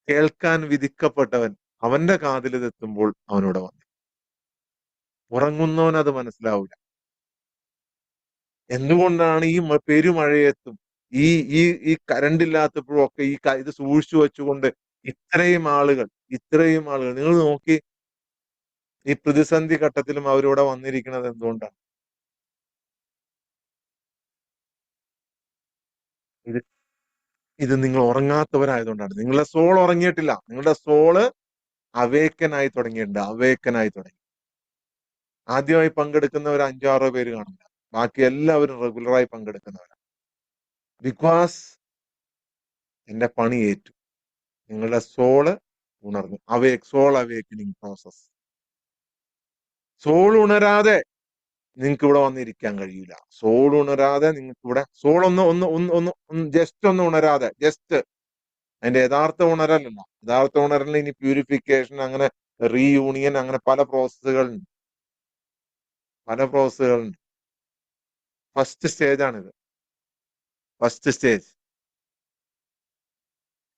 കേൾക്കാൻ വിധിക്കപ്പെട്ടവൻ അവന്റെ കാതിൽ ഇതെത്തുമ്പോൾ അവനോട് വന്നു. ഉറങ്ങുന്നവൻ അത് മനസ്സിലാവില്ല. എന്തുകൊണ്ടാണ് ഈ പെരുമഴയത്തും ഈ ഈ ഈ കറണ്ട് ഇല്ലാത്തപ്പോഴും ഒക്കെ ഇത് സൂക്ഷിച്ചു വെച്ചുകൊണ്ട് ഇത്രയും ആളുകൾ നിങ്ങൾ നോക്കി, ഈ പ്രതിസന്ധി ഘട്ടത്തിലും അവരിവിടെ വന്നിരിക്കുന്നത് എന്തുകൊണ്ടാണ്? ഇത് ഇത് നിങ്ങൾ ഉറങ്ങാത്തവരായതുകൊണ്ടാണ്. നിങ്ങളുടെ സോൾ ഉറങ്ങിയിട്ടില്ല. നിങ്ങളുടെ സോള് അവേക്കനായി തുടങ്ങിയിട്ടുണ്ട്. അവേക്കനായി തുടങ്ങി. ആദ്യമായി പങ്കെടുക്കുന്നവർ 5-6 പേര് കാണില്ല. ബാക്കി എല്ലാവരും റെഗുലറായി പങ്കെടുക്കുന്നവരാണ്. ബിക്കോസ് എന്റെ പണി ഏറ്റു. നിങ്ങളുടെ സോള് ഉണർന്നു. Soul awakening process. സോൾ ഉണരാതെ നിങ്ങൾക്ക് ഇവിടെ വന്നിരിക്കാൻ കഴിയില്ല. സോൾ ഉണരാതെ നിങ്ങൾക്ക് ഇവിടെ സോൾ ഒന്ന് ജസ്റ്റ് ഒന്ന് ഉണരാതെ, ജസ്റ്റ് അതിന്റെ യഥാർത്ഥ ഉണരലല്ല. യഥാർത്ഥ ഉണരലിന് ഇനി പ്യൂരിഫിക്കേഷൻ, അങ്ങനെ റീയൂണിയൻ, അങ്ങനെ പല പ്രോസസ്സുകളുണ്ട്. ഫസ്റ്റ് സ്റ്റേജ് ആണിത്. First stage.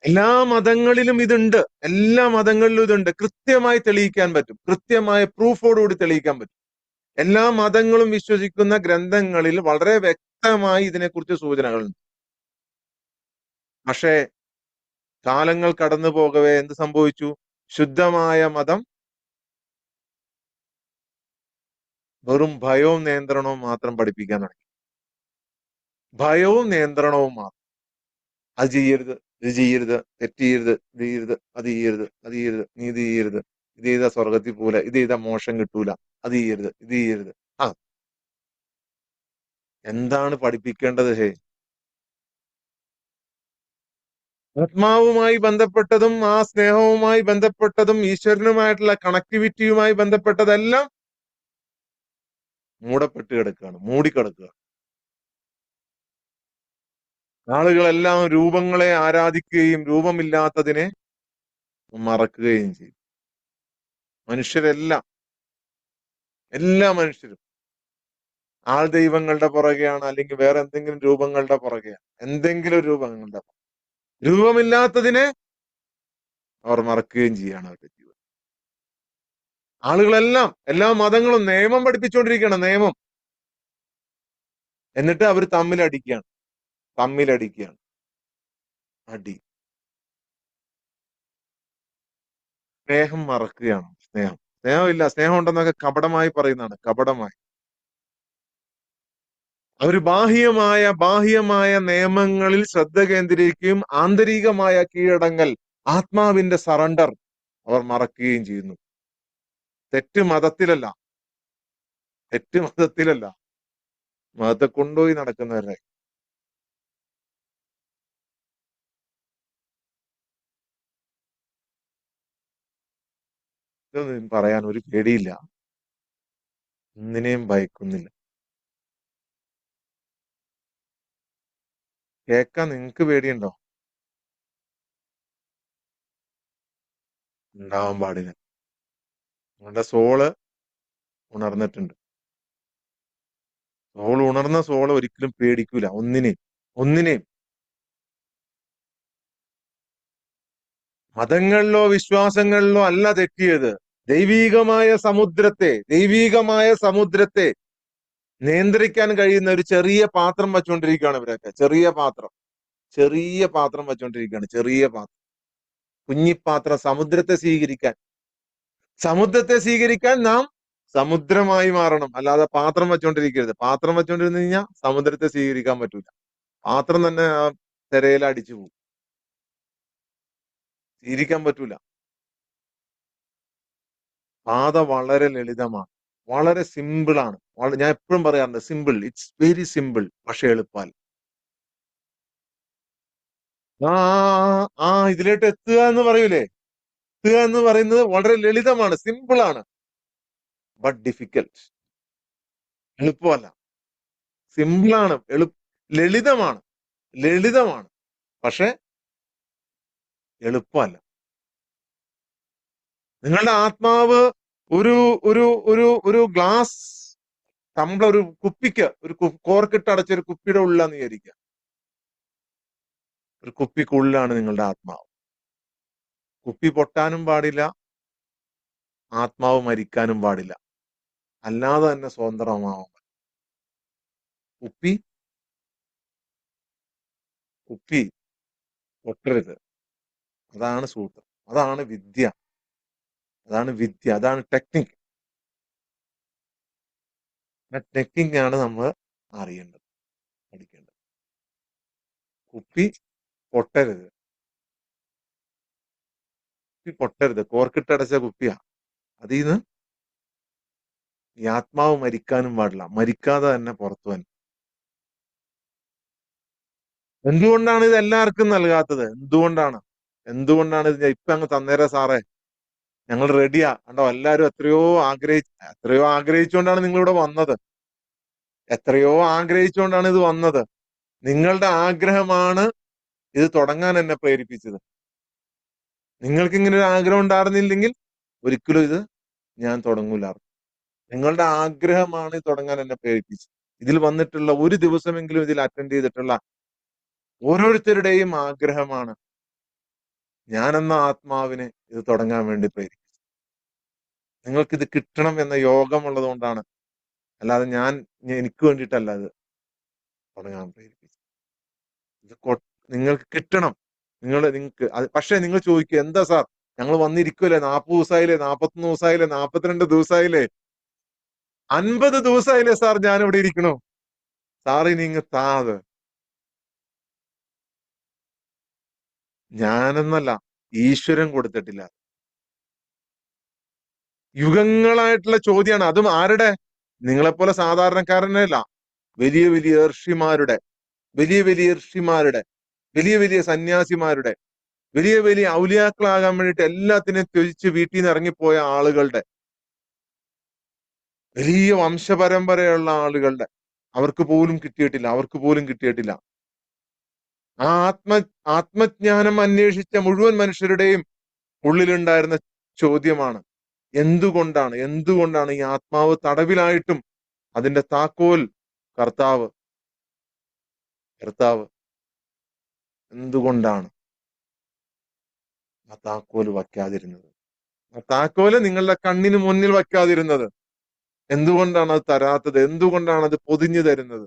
എല്ലാ മതങ്ങളിലും ഇതുണ്ട്. എല്ലാ മതങ്ങളിലും ഇതുണ്ട്. കൃത്യമായി തെളിയിക്കാൻ പറ്റും. കൃത്യമായ പ്രൂഫോടുകൂടി തെളിയിക്കാൻ പറ്റും. എല്ലാ മതങ്ങളും വിശ്വസിക്കുന്ന ഗ്രന്ഥങ്ങളിൽ വളരെ വ്യക്തമായി ഇതിനെക്കുറിച്ച് സൂചനകളുണ്ട്. പക്ഷേ കാലങ്ങൾ കടന്നു പോകവേ എന്ത് സംഭവിച്ചു? ശുദ്ധമായ മതം വെറും ഭയവും നിയന്ത്രണവും മാത്രം പഠിപ്പിക്കാൻ തുടങ്ങി. ഭയവും നിയന്ത്രണവും മാത്രം. അത് ചെയ്യരുത്, ഇത് ചെയ്യരുത്, തെറ്റ് ചെയ്യരുത്, ഇത് ചെയ്യരുത്, അത് ചെയ്യരുത്, അത് ചെയ്യരുത്, നീ ഇത് ചെയ്യരുത്, ഇത് ചെയ്താ സ്വർഗത്തിൽ പോല, ഇത് ചെയ്താ മോശം കിട്ടൂല, അത് ചെയ്യരുത്, ഇത് ചെയ്യരുത്. ആ, എന്താണ് പഠിപ്പിക്കേണ്ടത്? ഹേ, ആത്മാവുമായി ബന്ധപ്പെട്ടതും ആ സ്നേഹവുമായി ബന്ധപ്പെട്ടതും ഈശ്വരനുമായിട്ടുള്ള കണക്ടിവിറ്റിയുമായി ബന്ധപ്പെട്ടതെല്ലാം മൂടപ്പെട്ട് കിടക്കുകയാണ്, മൂടിക്കിടക്കുക. ആളുകളെല്ലാം രൂപങ്ങളെ ആരാധിക്കുകയും രൂപമില്ലാത്തതിനെ മറക്കുകയും ചെയ്യും. മനുഷ്യരെല്ലാം, എല്ലാ മനുഷ്യരും ആൾ ദൈവങ്ങളുടെ പുറകെയാണ്, അല്ലെങ്കിൽ വേറെ എന്തെങ്കിലും രൂപങ്ങളുടെ പുറകെയാണ്. എന്തെങ്കിലും രൂപങ്ങളുടെ രൂപമില്ലാത്തതിനെ അവർ മറക്കുകയും ചെയ്യാണ് അവരുടെ ജീവിതം. ആളുകളെല്ലാം, എല്ലാ മതങ്ങളും നിയമം പഠിപ്പിച്ചുകൊണ്ടിരിക്കുകയാണ്, നിയമം. എന്നിട്ട് അവർ തമ്മിലടിക്കുകയാണ്. അടി. സ്നേഹം മറക്കുകയാണ്. സ്നേഹമില്ല. സ്നേഹം ഉണ്ടെന്നൊക്കെ കപടമായി പറയുന്നതാണ്. കപടമായി. അവർ ബാഹ്യമായ നിയമങ്ങളിൽ ശ്രദ്ധ കേന്ദ്രീകരിക്കുകയും ആന്തരികമായ കീഴടങ്ങൽ, ആത്മാവിന്റെ സറണ്ടർ അവർ മറക്കുകയും ചെയ്യുന്നു. തെറ്റ് മതത്തിലല്ല, തെറ്റ് മതത്തിലല്ല, മതത്തെ കൊണ്ടുപോയി നടക്കുന്നവരെ. ഇതൊന്നും പറയാൻ ഒരു പേടിയില്ല. ഒന്നിനെയും ഭയക്കുന്നില്ല. കേൾക്കാൻ നിങ്ങക്ക് പേടിയുണ്ടോ? ഉണ്ടാവാൻ പാടില്ല. നിങ്ങളുടെ സോള് ഉണർന്നിട്ടുണ്ട്. ഉണർന്ന സോൾ ഒരിക്കലും പേടിക്കൂല ഒന്നിനെയും. ഒന്നിനെയും. മതങ്ങളിലോ വിശ്വാസങ്ങളിലോ അല്ല തെറ്റിയത്. ദൈവീകമായ സമുദ്രത്തെ നിയന്ത്രിക്കാൻ കഴിയുന്ന ഒരു ചെറിയ പാത്രം വെച്ചുകൊണ്ടിരിക്കുകയാണ് ഇവരൊക്കെ. ചെറിയ പാത്രം വെച്ചുകൊണ്ടിരിക്കുകയാണ്. ചെറിയ പാത്രം, കുഞ്ഞിപ്പാത്രം. സമുദ്രത്തെ സ്വീകരിക്കാൻ നാം സമുദ്രമായി മാറണം. അല്ലാതെ പാത്രം വെച്ചോണ്ടിരിക്കരുത്. പാത്രം വെച്ചോണ്ടിരുന്ന് കഴിഞ്ഞാൽ സമുദ്രത്തെ സ്വീകരിക്കാൻ പറ്റൂല. പാത്രം തന്നെ ആ തിരയിൽ അടിച്ചു പോകും. സ്വീകരിക്കാൻ പറ്റൂല. പാത വളരെ ലളിതമാണ്, വളരെ സിമ്പിൾ ആണ്. ഞാൻ എപ്പോഴും പറയാറുണ്ട്, സിമ്പിൾ, ഇറ്റ്സ് വെരി സിമ്പിൾ, പക്ഷെ എളുപ്പമല്ല. ആ ഇതിലോട്ട് എത്തുക എന്ന് പറയൂലേ, എത്തുക എന്ന് പറയുന്നത് വളരെ ലളിതമാണ്, സിമ്പിൾ ആണ്. But difficult. എളുപ്പമല്ല. സിമ്പിൾ ആണ്, ലളിതമാണ്. ലളിതമാണ്, പക്ഷെ എളുപ്പമല്ല. നിങ്ങളുടെ ആത്മാവ് ഒരു ഒരു ഒരു ഒരു ഗ്ലാസ് ടംബ്ലർ, ഒരു കുപ്പിക്ക്, ഒരു കോർക്കിട്ട് അടച്ച ഒരു കുപ്പിയുടെ ഉള്ളിലാന്ന് വിചാരിക്കുക. ഒരു കുപ്പിക്കുള്ളിലാണ് നിങ്ങളുടെ ആത്മാവ്. കുപ്പി പൊട്ടാനും പാടില്ല, ആത്മാവ് മരിക്കാനും പാടില്ല. അല്ലാതെ തന്നെ സ്വതന്ത്രമാവാൻ. കുപ്പി പൊട്ടരുത്. അതാണ് സൂത്രം, അതാണ് വിദ്യ, അതാണ് ടെക്നിക്. ആ ടെക്നിക്കാണ് നമ്മൾ അറിയേണ്ടത്, പഠിക്കേണ്ടത്. കുപ്പി പൊട്ടരുത്. കോർക്കിട്ടടച്ച കുപ്പിയാ. അതിന്ന് ഈ ആത്മാവ് മരിക്കാനും പാടില്ല, മരിക്കാതെ തന്നെ പുറത്തു വരണം. എന്തുകൊണ്ടാണ് ഇത് എല്ലാവർക്കും നൽകാത്തത്? എന്തുകൊണ്ടാണ് ഇത്? ഇപ്പൊ അങ്ങ് തന്നേരാ സാറേ, ഞങ്ങൾ റെഡിയാ. കണ്ടോ, എല്ലാവരും എത്രയോ ആഗ്രഹിച്ചുകൊണ്ടാണ് നിങ്ങളിവിടെ വന്നത്. ഇത് വന്നത്. നിങ്ങളുടെ ആഗ്രഹമാണ് ഇത് തുടങ്ങാൻ എന്നെ പ്രേരിപ്പിച്ചത്. നിങ്ങൾക്ക് ഇങ്ങനെ ഒരു ആഗ്രഹം ഉണ്ടായിരുന്നില്ലെങ്കിൽ ഒരിക്കലും ഇത് ഞാൻ തുടങ്ങൂലായിരുന്നു. നിങ്ങളുടെ ആഗ്രഹമാണ് ഇത് തുടങ്ങാൻ എന്നെ പ്രേരിപ്പിച്ചത്. ഇതിൽ വന്നിട്ടുള്ള ഒരു ദിവസമെങ്കിലും ഇതിൽ അറ്റൻഡ് ചെയ്തിട്ടുള്ള ഓരോരുത്തരുടെയും ആഗ്രഹമാണ് ഞാനെന്ന ആത്മാവിനെ ഇത് തുടങ്ങാൻ വേണ്ടി പ്രേരിപ്പിച്ചത്. നിങ്ങൾക്കിത് കിട്ടണം എന്ന യോഗമുള്ളത് കൊണ്ടാണ്, അല്ലാതെ എനിക്ക് വേണ്ടിയിട്ടല്ല ഇത് തുടങ്ങാൻ പ്രേരിപ്പിച്ചത്. നിങ്ങൾക്ക് കിട്ടണം. നിങ്ങൾക്ക് പക്ഷെ നിങ്ങൾ ചോദിക്കുക, എന്താ സാർ ഞങ്ങൾ വന്നിരിക്കുമല്ലേ, 40 ദിവസമായില്ലേ, 41 ദിവസമായില്ലേ, 42 ദിവസമായില്ലേ, 50 ദിവസമായില്ലേ സാർ ഞാനിവിടെ ഇരിക്കണു. സാർ ഇനി താത്. ഞാനെന്നല്ല, ഈശ്വരൻ കൊടുത്തിട്ടില്ല. യുഗങ്ങളായിട്ടുള്ള ചോദ്യമാണ്. അതും ആരുടെ? നിങ്ങളെപ്പോലെ സാധാരണക്കാരനല്ല, വലിയ വലിയ ഋഷിമാരുടെ, വലിയ വലിയ സന്യാസിമാരുടെ, വലിയ വലിയ ഔലിയാക്കളാകാൻ വേണ്ടിയിട്ട് എല്ലാത്തിനെയും ത്യജിച്ച് വീട്ടിൽ നിന്ന് ഇറങ്ങിപ്പോയ ആളുകളുടെ, വലിയ വംശപരമ്പരയുള്ള ആളുകളുടെ, അവർക്ക് പോലും കിട്ടിയിട്ടില്ല. ആ ആത്മജ്ഞാനം അന്വേഷിച്ച മുഴുവൻ മനുഷ്യരുടെയും ഉള്ളിലുണ്ടായിരുന്ന ചോദ്യമാണ്, എന്തുകൊണ്ടാണ് ഈ ആത്മാവ് തടവിലായിട്ടും അതിന്റെ താക്കോൽ കർത്താവ് എന്തുകൊണ്ടാണ് ആ താക്കോല് വയ്ക്കാതിരുന്നത്? ആ താക്കോല് നിങ്ങളുടെ കണ്ണിന് മുന്നിൽ വയ്ക്കാതിരുന്നത് എന്തുകൊണ്ടാണ്? അത് തരാത്തത് എന്തുകൊണ്ടാണ്? അത് പൊതിഞ്ഞു തരുന്നത്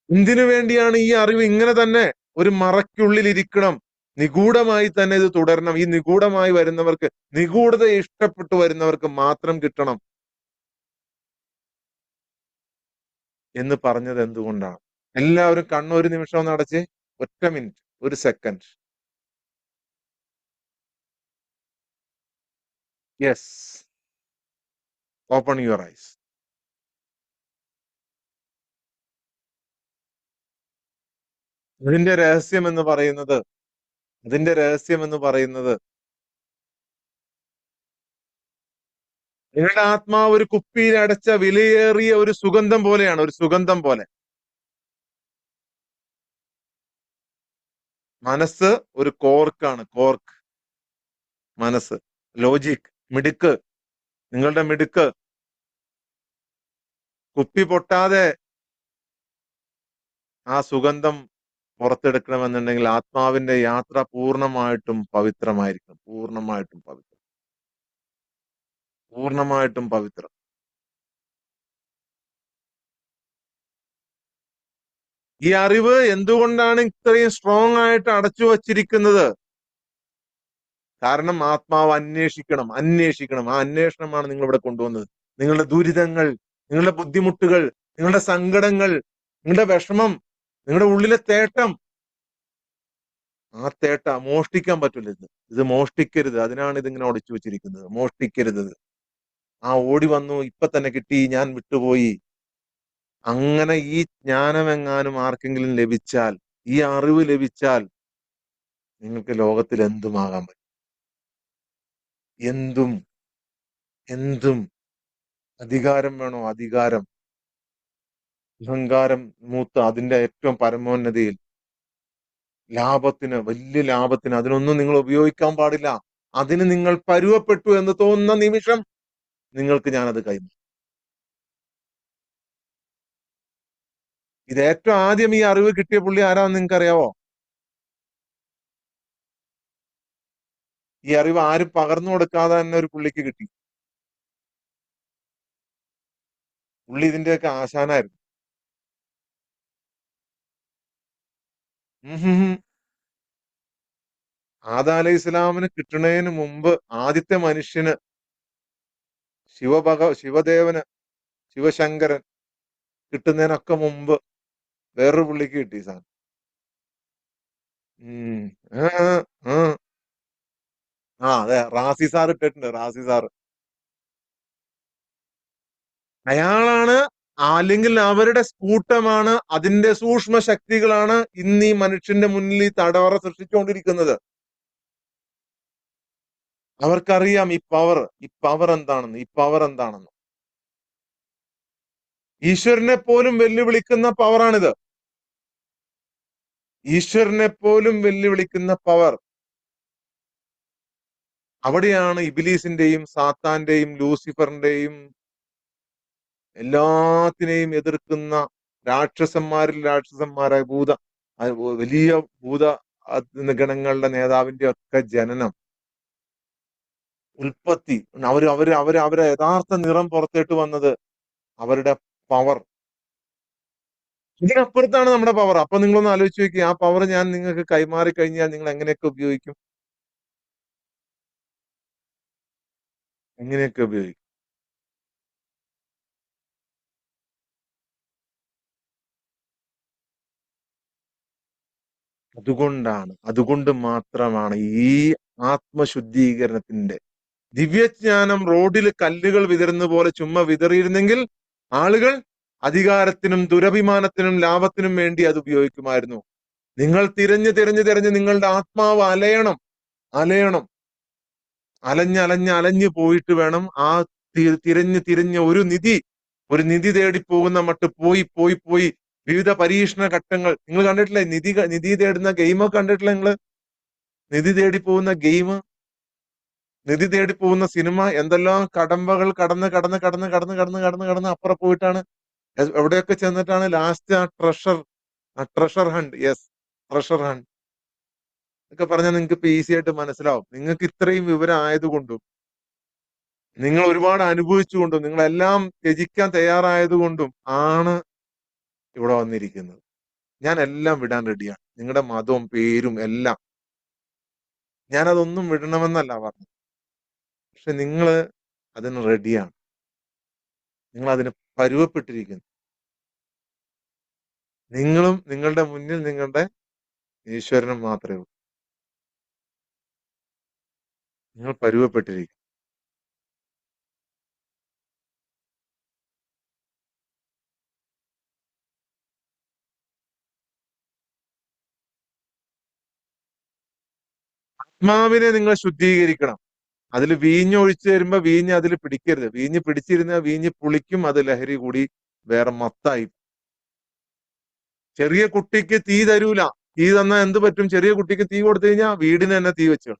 എന്തിനു വേണ്ടിയാണ്? ഈ അറിവ് ഇങ്ങനെ തന്നെ ഒരു മറയ്ക്കുള്ളിൽ ഇരിക്കണം, നിഗൂഢമായി തന്നെ ഇത് തുടരണം. ഈ നിഗൂഢമായി വരുന്നവർക്ക്, നിഗൂഢത ഇഷ്ടപ്പെട്ടു വരുന്നവർക്ക് മാത്രം കിട്ടണം എന്ന് പറഞ്ഞത് എന്തുകൊണ്ടാണ്? എല്ലാവരും കണ്ണൊരു നിമിഷം ഒന്ന് അടച്ച്, ഒറ്റ മിനിറ്റ്, ഒരു second. Yes, open your eyes. അതിന്റെ രഹസ്യം എന്ന് പറയുന്നത് നിങ്ങളുടെ ആത്മാവ് ഒരു കുപ്പിയിൽ അടച്ച വിലയേറിയ ഒരു സുഗന്ധം പോലെയാണ്, ഒരു സുഗന്ധം പോലെ. മനസ്സ് ഒരു കോർക്ക്. മനസ്സ്, ലോജിക്, മിടുക്ക്, നിങ്ങളുടെ മിടുക്ക്. കുപ്പി പൊട്ടാതെ ആ സുഗന്ധം പുറത്തെടുക്കണമെന്നുണ്ടെങ്കിൽ ആത്മാവിന്റെ യാത്ര പൂർണ്ണമായിട്ടും പവിത്രമായിരിക്കും. പൂർണ്ണമായിട്ടും പവിത്രം. പൂർണ്ണമായിട്ടും പവിത്രം. ഈ അറിവ് എന്തുകൊണ്ടാണ് ഇത്രയും സ്ട്രോങ് ആയിട്ട് അടച്ചു വച്ചിരിക്കുന്നത്? കാരണം ആത്മാവ് അന്വേഷിക്കണം, അന്വേഷിക്കണം. ആ അന്വേഷണമാണ് നിങ്ങൾ ഇവിടെ കൊണ്ടുവന്നത്. നിങ്ങളുടെ ദുരിതങ്ങൾ, നിങ്ങളുടെ ബുദ്ധിമുട്ടുകൾ, നിങ്ങളുടെ സങ്കടങ്ങൾ, നിങ്ങളുടെ വിഷമം, നിങ്ങളുടെ ഉള്ളിലെ തേട്ടം, ആ മോഷ്ടിക്കാൻ പറ്റില്ല. ഇത് മോഷ്ടിക്കരുത്. അതിനാണ് ഇതിങ്ങനെ ഒളിച്ചു വെച്ചിരിക്കുന്നത്. മോഷ്ടിക്കരുത്. ആ ഓടി വന്നു, ഇപ്പൊ തന്നെ കിട്ടി, ഞാൻ വിട്ടുപോയി. അങ്ങനെ ഈ ജ്ഞാനമെങ്ങാനും ആർക്കെങ്കിലും ലഭിച്ചാൽ, ഈ അറിവ് ലഭിച്ചാൽ, നിങ്ങൾക്ക് ലോകത്തിൽ എന്തുമാകാൻ പറ്റും. എന്തും, എന്തും. അധികാരം വേണോ? അധികാരം. അഹങ്കാരം മൂത്ത് അതിന്റെ ഏറ്റവും പരമോന്നതിയിൽ, ലാഭത്തിന്, വലിയ ലാഭത്തിന്, അതിനൊന്നും നിങ്ങൾ ഉപയോഗിക്കാൻ പാടില്ല. അതിന് നിങ്ങൾ പരുവപ്പെട്ടു എന്ന് തോന്നുന്ന നിമിഷം നിങ്ങൾക്ക് ഞാനത് കൈമാറും. ഇത് ഏറ്റവും ആദ്യം ഈ അറിവ് കിട്ടിയ പുള്ളി ആരാന്ന് നിങ്ങൾക്ക് അറിയാവോ? ഈ അറിവ് ആരും പകർന്നു കൊടുക്കാതെ തന്നെ ഒരു പുള്ളിക്ക് കിട്ടി. പുള്ളി ഇതിന്റെയൊക്കെ ആശാനായിരുന്നു. ആദാ അലൈഹി ഇസ്ലാമിന് കിട്ടുന്നതിന് മുമ്പ് ആദ്യത്തെ മനുഷ്യന് ശിവദേവന്, ശിവശങ്കരൻ കിട്ടുന്നതിനൊക്കെ മുമ്പ് വേറൊരു പുള്ളിക്ക് കിട്ടി സാധനം. അതെ, റാസി സാർ ഇട്ടിട്ടുണ്ട്. റാസി സാർ അയാളാണ്, അല്ലെങ്കിൽ അവരുടെ കൂട്ടമാണ്, അതിന്റെ സൂക്ഷ്മ ശക്തികളാണ് ഇന്ന് ഈ മനുഷ്യന്റെ മുന്നിൽ ഈ തടവറ സൃഷ്ടിച്ചുകൊണ്ടിരിക്കുന്നത്. അവർക്കറിയാം ഈ പവർ എന്താണെന്ന്. ഈശ്വരനെ പോലും വെല്ലുവിളിക്കുന്ന പവറാണിത്. ഈശ്വരനെ പോലും വെല്ലുവിളിക്കുന്ന പവർ. അവിടെയാണ് ഇബിലീസിന്റെയും സാത്താന്റെയും ലൂസിഫറിന്റെയും എല്ലാത്തിനെയും എതിർക്കുന്ന രാക്ഷസന്മാരായ വലിയ ഭൂത ഗണങ്ങളുടെ നേതാവിന്റെ ഒക്കെ ജനനം, ഉൽപ്പത്തി, അവരെ യഥാർത്ഥ നിറം പുറത്തേട്ട് വന്നത് അവരുടെ പവർ. ഇതിനപ്പുറത്താണ് നമ്മുടെ പവർ. അപ്പൊ നിങ്ങളൊന്ന് ആലോചിച്ച് നോക്കി, ആ പവർ ഞാൻ നിങ്ങൾക്ക് കൈമാറി കഴിഞ്ഞാൽ നിങ്ങൾ എങ്ങനെയൊക്കെ ഉപയോഗിക്കും? എങ്ങനെയൊക്കെ ഉപയോഗിക്കും? അതുകൊണ്ട് മാത്രമാണ് ഈ ആത്മശുദ്ധീകരണത്തിന്റെ ദിവ്യജ്ഞാനം റോഡിൽ കല്ലുകൾ വിതറുന്ന പോലെ ചുമ്മാ വിതറിയിരുന്നെങ്കിൽ ആളുകൾ അധികാരത്തിനും ദുരഭിമാനത്തിനും ലാഭത്തിനും വേണ്ടി അത് ഉപയോഗിക്കുമായിരുന്നു. നിങ്ങൾ തിരഞ്ഞ് നിങ്ങളുടെ ആത്മാവ് അലയണം. അലഞ്ഞ് പോയിട്ട് വേണം ആ തിരഞ്ഞ് ഒരു നിധി തേടി പോകുന്ന മട്ട് പോയി വിവിധ പരീക്ഷണ ഘട്ടങ്ങൾ നിങ്ങൾ കണ്ടിട്ടില്ലേ? നിധി തേടുന്ന ഗെയിമൊക്കെ കണ്ടിട്ടില്ലേ നിങ്ങള്? നിധി തേടി പോകുന്ന ഗെയിം, നിധി തേടി പോകുന്ന സിനിമ, എന്തെല്ലാം കടമ്പകൾ കടന്ന് അപ്പുറം പോയിട്ടാണ് എവിടെയൊക്കെ ചെന്നിട്ടാണ് last treasure hunt. Yes, treasure hunt ഒക്കെ പറഞ്ഞാൽ നിങ്ങൾക്ക് ഇപ്പൊ ഈസി ആയിട്ട് മനസ്സിലാവും. നിങ്ങൾക്ക് ഇത്രയും വിവരം ആയതുകൊണ്ടും, നിങ്ങൾ ഒരുപാട് അനുഭവിച്ചുകൊണ്ടും, നിങ്ങളെല്ലാം ത്യജിക്കാൻ തയ്യാറായതുകൊണ്ടും ആണ് ഇവിടെ വന്നിരിക്കുന്നത്. ഞാൻ എല്ലാം വിടാൻ റെഡിയാണ്. നിങ്ങളുടെ മതവും പേരും എല്ലാം. ഞാനതൊന്നും വിടണമെന്നല്ല പറഞ്ഞത്. പക്ഷെ നിങ്ങൾ അതിന് റെഡിയാണ്. നിങ്ങൾ അതിന് പരുവപ്പെട്ടിരിക്കുന്നു. നിങ്ങളും നിങ്ങളുടെ മുന്നിൽ നിങ്ങളുടെ ഈശ്വരനും മാത്രമേ ഉള്ളൂ. നിങ്ങൾ പരുവപ്പെട്ടിരിക്കും. ആത്മാവിനെ നിങ്ങൾ ശുദ്ധീകരിക്കണം. അതിൽ വീഞ്ഞ് ഒഴിച്ചു തരുമ്പോ വീഞ്ഞ് അതിൽ പിടിക്കരുത്. വീഞ്ഞ് പിടിച്ചിരുന്ന വീഞ്ഞ് പുളിക്കും, അത് ലഹരി കൂടി വേറെ മത്തായി. ചെറിയ കുട്ടിക്ക് തീ തരൂല. തീ തന്നാൽ എന്ത് പറ്റും? ചെറിയ കുട്ടിക്ക് തീ കൊടുത്തു കഴിഞ്ഞാൽ വീടിന് തന്നെ തീ വെച്ചു,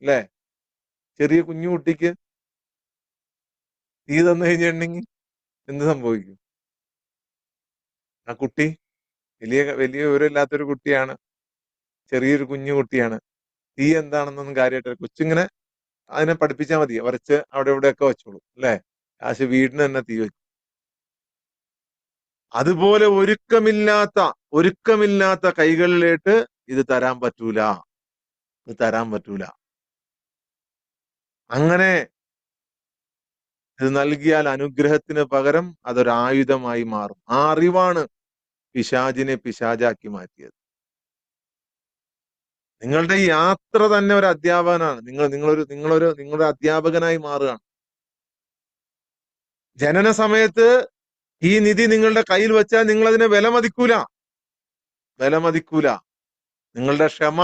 അല്ലേ? ചെറിയ കുഞ്ഞു കുട്ടിക്ക് തീ തന്നു കഴിഞ്ഞിട്ടുണ്ടെങ്കിൽ എന്ത് സംഭവിക്കും? ആ കുട്ടി വലിയ വലിയ വിവരമില്ലാത്തൊരു കുട്ടിയാണ്, ചെറിയൊരു കുഞ്ഞു കുട്ടിയാണ്. തീ എന്താണെന്നൊന്നും കാര്യമായിട്ട് കൊച്ചിങ്ങനെ അതിനെ പഠിപ്പിച്ചാൽ മതി, വരച്ച് അവിടെ ഇവിടെയൊക്കെ വെച്ചോളൂ അല്ലെ? പക്ഷെ വീടിന് തന്നെ തീ വെക്കും. അതുപോലെ ഒരുക്കമില്ലാത്ത കൈകളിലേക്ക് ഇത് തരാൻ പറ്റൂല, ഇത് തരാൻ പറ്റൂല. അങ്ങനെ ഇത് നൽകിയാൽ അനുഗ്രഹത്തിന് പകരം അതൊരു ആയുധമായി മാറും. ആ അറിവാണ് പിശാചിനെ പിശാചാക്കി മാറ്റിയത്. നിങ്ങളുടെ ഈ യാത്ര തന്നെ ഒരു അധ്യാപകനാണ്. നിങ്ങളുടെ അധ്യാപകനായി മാറുകയാണ്. ജനന സമയത്ത് ഈ നിധി നിങ്ങളുടെ കയ്യിൽ വെച്ചാൽ നിങ്ങൾ അതിനെ വിലമതിക്കൂല. നിങ്ങളുടെ ക്ഷമ,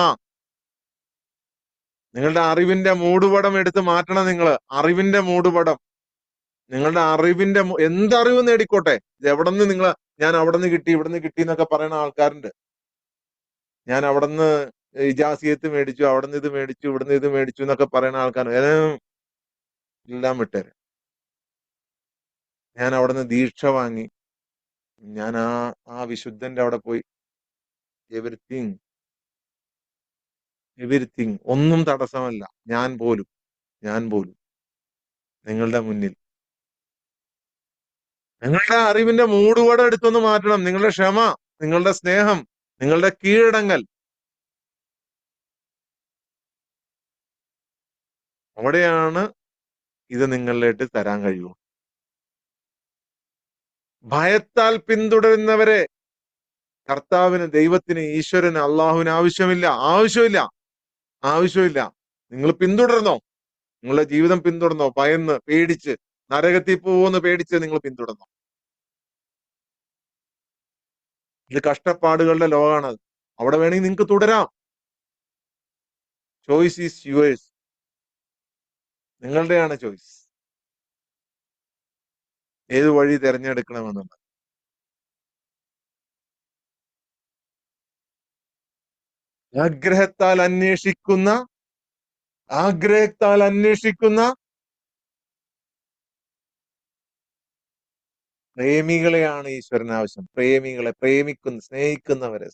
നിങ്ങളുടെ അറിവിന്റെ മൂടുപടം എടുത്ത് മാറ്റണം. അറിവിന്റെ മൂടുപടം, നിങ്ങളുടെ അറിവിന്റെ എന്തറിവ് നേടിക്കോട്ടെ. ഇത് എവിടെ നിന്ന് ഞാൻ അവിടെ നിന്ന് കിട്ടി, ഇവിടെ നിന്ന് കിട്ടി എന്നൊക്കെ പറയുന്ന ആൾക്കാരുണ്ട്. ഞാൻ അവിടെ നിന്ന് ഇജാസിയത്ത് മേടിച്ചു, അവിടെ നിന്ന് ഇത് മേടിച്ചു, ഇവിടുന്ന് ഇത് മേടിച്ചു എന്നൊക്കെ പറയുന്ന ആൾക്കാർ എല്ലാം വിട്ടേരെ. ഞാൻ അവിടെ നിന്ന് ദീക്ഷ വാങ്ങി, ഞാൻ ആ വിശുദ്ധന്റെ അവിടെ പോയി, എവരിത്തിങ് ഒന്നും തടസ്സമല്ല. ഞാൻ പോലും നിങ്ങളുടെ മുന്നിൽ നിങ്ങളുടെ അറിവിന്റെ മൂടുപടം എടുത്തൊന്ന് മാറ്റണം. നിങ്ങളുടെ ക്ഷമ, നിങ്ങളുടെ സ്നേഹം, നിങ്ങളുടെ കീഴടങ്ങൽ, അവിടെയാണ് ഇത് നിങ്ങളിലേക്ക് തരാൻ കഴിയൂ. ഭയത്താൽ പിന്തുടരുന്നവരെ കർത്താവിന്, ദൈവത്തിന്, ഈശ്വരന്, അള്ളാഹുവിന് ആവശ്യമില്ല. നിങ്ങൾ പിന്തുടർന്നോ? നിങ്ങളുടെ ജീവിതം പിന്തുടർന്നോ? ഭയന്ന്, പേടിച്ച്, നരകത്തിൽ പോകുമെന്ന് പേടിച്ച് നിങ്ങൾ പിന്തുടർന്നോ? ഇത് കഷ്ടപ്പാടുകളുടെ ലോകമാണത്. അവിടെ വേണമെങ്കിൽ നിങ്ങൾക്ക് തുടരാം. Choice is yours. നിങ്ങളുടെയാണ് ചോയ്സ്, ഏത് വഴി തിരഞ്ഞെടുക്കണമെന്നുള്ളത്. ആഗ്രഹത്താൽ അന്വേഷിക്കുന്ന പ്രേമികളെയാണ് ഈശ്വരന് ആവശ്യം.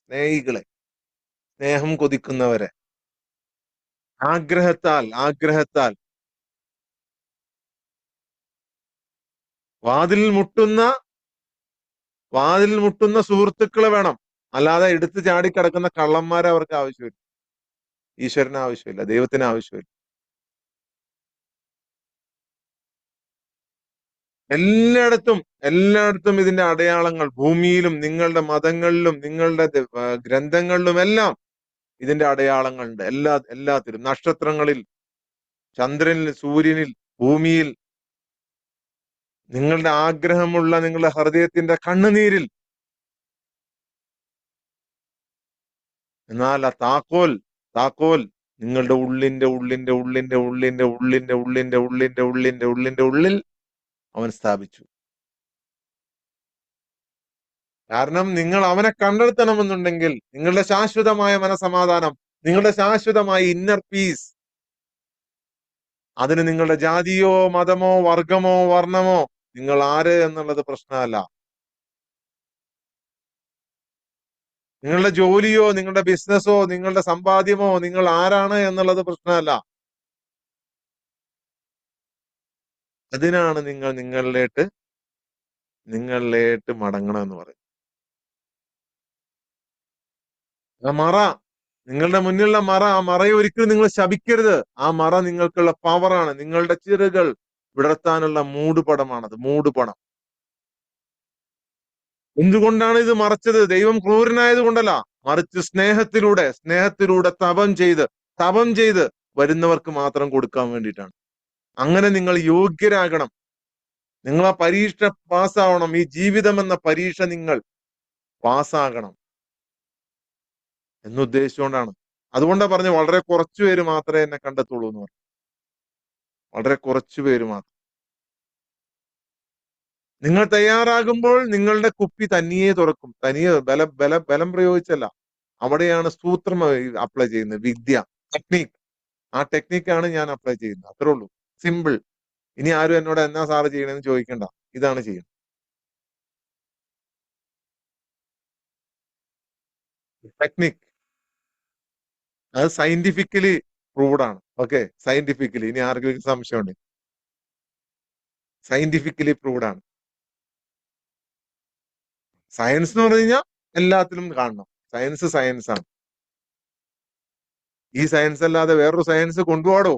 സ്നേഹികളെ, സ്നേഹം കൊതിക്കുന്നവരെ. ആഗ്രഹത്താൽ വാതിൽ മുട്ടുന്ന സുഹൃത്തുക്കളെ വേണം. അല്ലാതെ എടുത്തു ചാടി കിടക്കുന്ന കള്ളന്മാരെ അവർക്ക് ആവശ്യമില്ല. ഈശ്വരന് ആവശ്യമില്ല, ദൈവത്തിന് ആവശ്യമില്ല. എല്ലായിടത്തും ഇതിന്റെ അടയാളങ്ങൾ, ഭൂമിയിലും നിങ്ങളുടെ മതങ്ങളിലും നിങ്ങളുടെ ഗ്രന്ഥങ്ങളിലും എല്ലാം ഇതിന്റെ അടയാളങ്ങളുണ്ട്. എല്ലാത്തിലും, നക്ഷത്രങ്ങളിൽ, ചന്ദ്രനിൽ, സൂര്യനിൽ, ഭൂമിയിൽ, നിങ്ങളുടെ ആഗ്രഹമുള്ള നിങ്ങളുടെ ഹൃദയത്തിന്റെ കണ്ണുനീരിൽ. എന്നാൽ ആ താക്കോൽ നിങ്ങളുടെ ഉള്ളിൽ അവൻ സ്ഥാപിച്ചു. കാരണം നിങ്ങൾ അവനെ കണ്ടെത്തണമെന്നുണ്ടെങ്കിൽ നിങ്ങളുടെ ശാശ്വതമായ മനസമാധാനം, നിങ്ങളുടെ ശാശ്വതമായ ഇന്നർ പീസ്, അതിന് നിങ്ങളുടെ ജാതിയോ മതമോ വർഗമോ വർണ്ണമോ, നിങ്ങൾ ആര് എന്നുള്ളത് പ്രശ്നമല്ല. നിങ്ങളുടെ ജോലിയോ നിങ്ങളുടെ ബിസിനസ്സോ നിങ്ങളുടെ സമ്പാദ്യമോ, നിങ്ങൾ ആരാണ് എന്നുള്ളത് പ്രശ്നമല്ല. അതിനാണ് നിങ്ങൾ നിങ്ങളിലേക്ക് മടങ്ങണം എന്ന് പറയും. ആ മറ, നിങ്ങളുടെ മുന്നിലുള്ള മറ, ആ മറയെ ഒരിക്കലും നിങ്ങൾ ശപിക്കരുത്. ആ മറ നിങ്ങൾക്കുള്ള പവറാണ്. നിങ്ങളുടെ ചിറകൾ വിടർത്താനുള്ള മൂടുപടം. എന്തുകൊണ്ടാണ് ഇത് മറച്ചത്? ദൈവം ക്രൂരനായത് കൊണ്ടല്ല, മറിച്ച് സ്നേഹത്തിലൂടെ തപം ചെയ്ത് വരുന്നവർക്ക് മാത്രം കൊടുക്കാൻ വേണ്ടിയിട്ടാണ്. അങ്ങനെ നിങ്ങൾ യോഗ്യരാകണം. നിങ്ങൾ ആ പരീക്ഷ പാസ്സാവണം. ഈ ജീവിതം എന്ന പരീക്ഷ നിങ്ങൾ പാസ്സാകണം എന്നുദ്ദേശിച്ചുകൊണ്ടാണ്. അതുകൊണ്ടാണ് പറഞ്ഞത് വളരെ കുറച്ചു പേര് മാത്രമേ എന്നെ കണ്ടെത്തുള്ളൂ എന്ന് പറഞ്ഞു. വളരെ കുറച്ചു പേര് മാത്രം. നിങ്ങൾ തയ്യാറാകുമ്പോൾ നിങ്ങളുടെ കുപ്പി തനിയെ തുറക്കും. തനിയെ ബലം പ്രയോഗിച്ചല്ല. അവിടെയാണ് സൂത്രം അപ്ലൈ ചെയ്യുന്നത്, വിദ്യ, ടെക്നിക്. ആ ടെക്നിക്കാണ് ഞാൻ അപ്ലൈ ചെയ്യുന്നത്. അത്രേ ഉള്ളൂ. സിമ്പിൾ. ഇനി ആരും എന്നോട് എന്നാ സാറ് ചെയ്യണമെന്ന് ചോദിക്കണ്ട. ഇതാണ് ചെയ്യുന്നത്. ടെക്നിക് അത് സയന്റിഫിക്കലി പ്രൂവ്ഡ് ആണ്. Okay, scientifically. ഇനി ആർക്കെങ്കിലും സംശയമുണ്ട്, സയന്റിഫിക്കലി പ്രൂവ്ഡ് ആണ്. സയൻസ് എന്ന് പറഞ്ഞു കഴിഞ്ഞാൽ എല്ലാത്തിലും കാണണം. സയൻസ് സയൻസ് ആണ്. ഈ സയൻസ് അല്ലാതെ വേറൊരു സയൻസ് കൊണ്ടുപോടോ.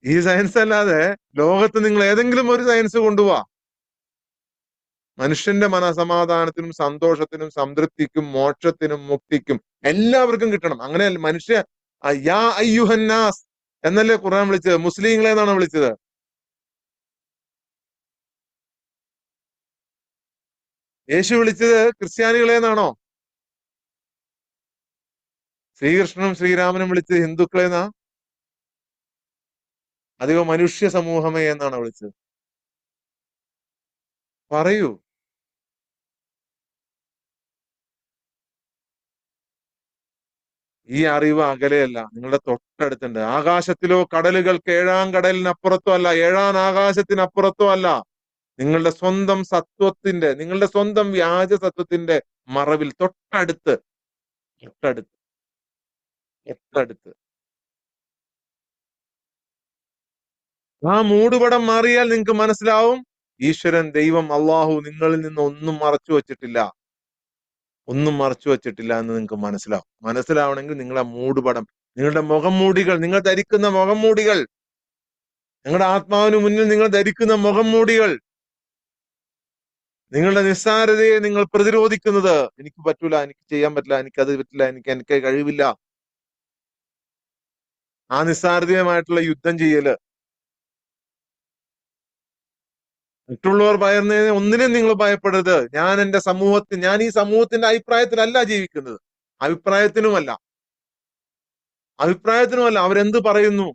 ഈ സയൻസ് അല്ലാതെ ലോകത്ത് നിങ്ങൾ ഏതെങ്കിലും ഒരു സയൻസ് കൊണ്ടുപോവാ. മനുഷ്യന്റെ മനസമാധാനത്തിനും സന്തോഷത്തിനും സംതൃപ്തിക്കും മോക്ഷത്തിനും മുക്തിക്കും എല്ലാവർക്കും കിട്ടണം. അങ്ങനെയല്ല മനുഷ്യ യാ അയ്യുഹന്നാസ് എന്നല്ലേ ഖുർആൻ വിളിച്ചത്? മുസ്ലിങ്ങളെ എന്നാണ് വിളിച്ചത്. യേശു വിളിച്ചത് ക്രിസ്ത്യാനികളെ എന്നാണോ? ശ്രീകൃഷ്ണനും ശ്രീരാമനും വിളിച്ചത് ഹിന്ദുക്കളെ എന്നാ? അതെയോ മനുഷ്യ സമൂഹമേ എന്നാണ് വിളിച്ചത്? പറയൂ. ഈ അറിവ് അകലെയല്ല, നിങ്ങളുടെ തൊട്ടടുത്തുണ്ട്. ആകാശത്തിലോ കടലുകൾക്ക് ഏഴാം കടലിനപ്പുറത്തോ അല്ല, ഏഴാം ആകാശത്തിനപ്പുറത്തോ അല്ല. നിങ്ങളുടെ സ്വന്തം സത്വത്തിന്റെ, നിങ്ങളുടെ സ്വന്തം വ്യാജ സത്വത്തിന്റെ മറവിൽ തൊട്ടടുത്ത്, തൊട്ടടുത്ത്, തൊട്ടടുത്ത്. ആ മൂടുപടം മാറിയാൽ നിങ്ങൾക്ക് മനസ്സിലാവും ഈശ്വരൻ, ദൈവം, അള്ളാഹു നിങ്ങളിൽ നിന്ന് ഒന്നും മറച്ചു വച്ചിട്ടില്ല, ഒന്നും മറച്ചു വച്ചിട്ടില്ല എന്ന് നിങ്ങൾക്ക് മനസ്സിലാവും. മനസ്സിലാവണമെങ്കിൽ നിങ്ങളുടെ മൂടുപടം, നിങ്ങളുടെ മുഖം മൂടികൾ, നിങ്ങൾ ധരിക്കുന്ന മുഖം മൂടികൾ, നിങ്ങളുടെ ആത്മാവിന് മുന്നിൽ നിങ്ങൾ ധരിക്കുന്ന മുഖം മൂടികൾ, നിങ്ങളുടെ നിസ്സാരതയെ നിങ്ങൾ പ്രതിരോധിക്കുന്നത്, എനിക്ക് പറ്റൂല, എനിക്ക് ചെയ്യാൻ പറ്റില്ല, എനിക്കത് പറ്റില്ല, എനിക്ക് കഴിവില്ല, ആ നിസ്സാരതയുമായിട്ടുള്ള യുദ്ധം ചെയ്യല്. മറ്റുള്ളവർ ഭയന്നതിന് ഒന്നിനും നിങ്ങൾ ഭയപ്പെടരുത്. ഞാൻ എന്റെ സമൂഹത്തിൽ, ഞാൻ ഈ സമൂഹത്തിന്റെ അഭിപ്രായത്തിലല്ല ജീവിക്കുന്നത്. അഭിപ്രായത്തിനുമല്ല, അഭിപ്രായത്തിനുമല്ല. അവരെന്ത് പറയുന്നു,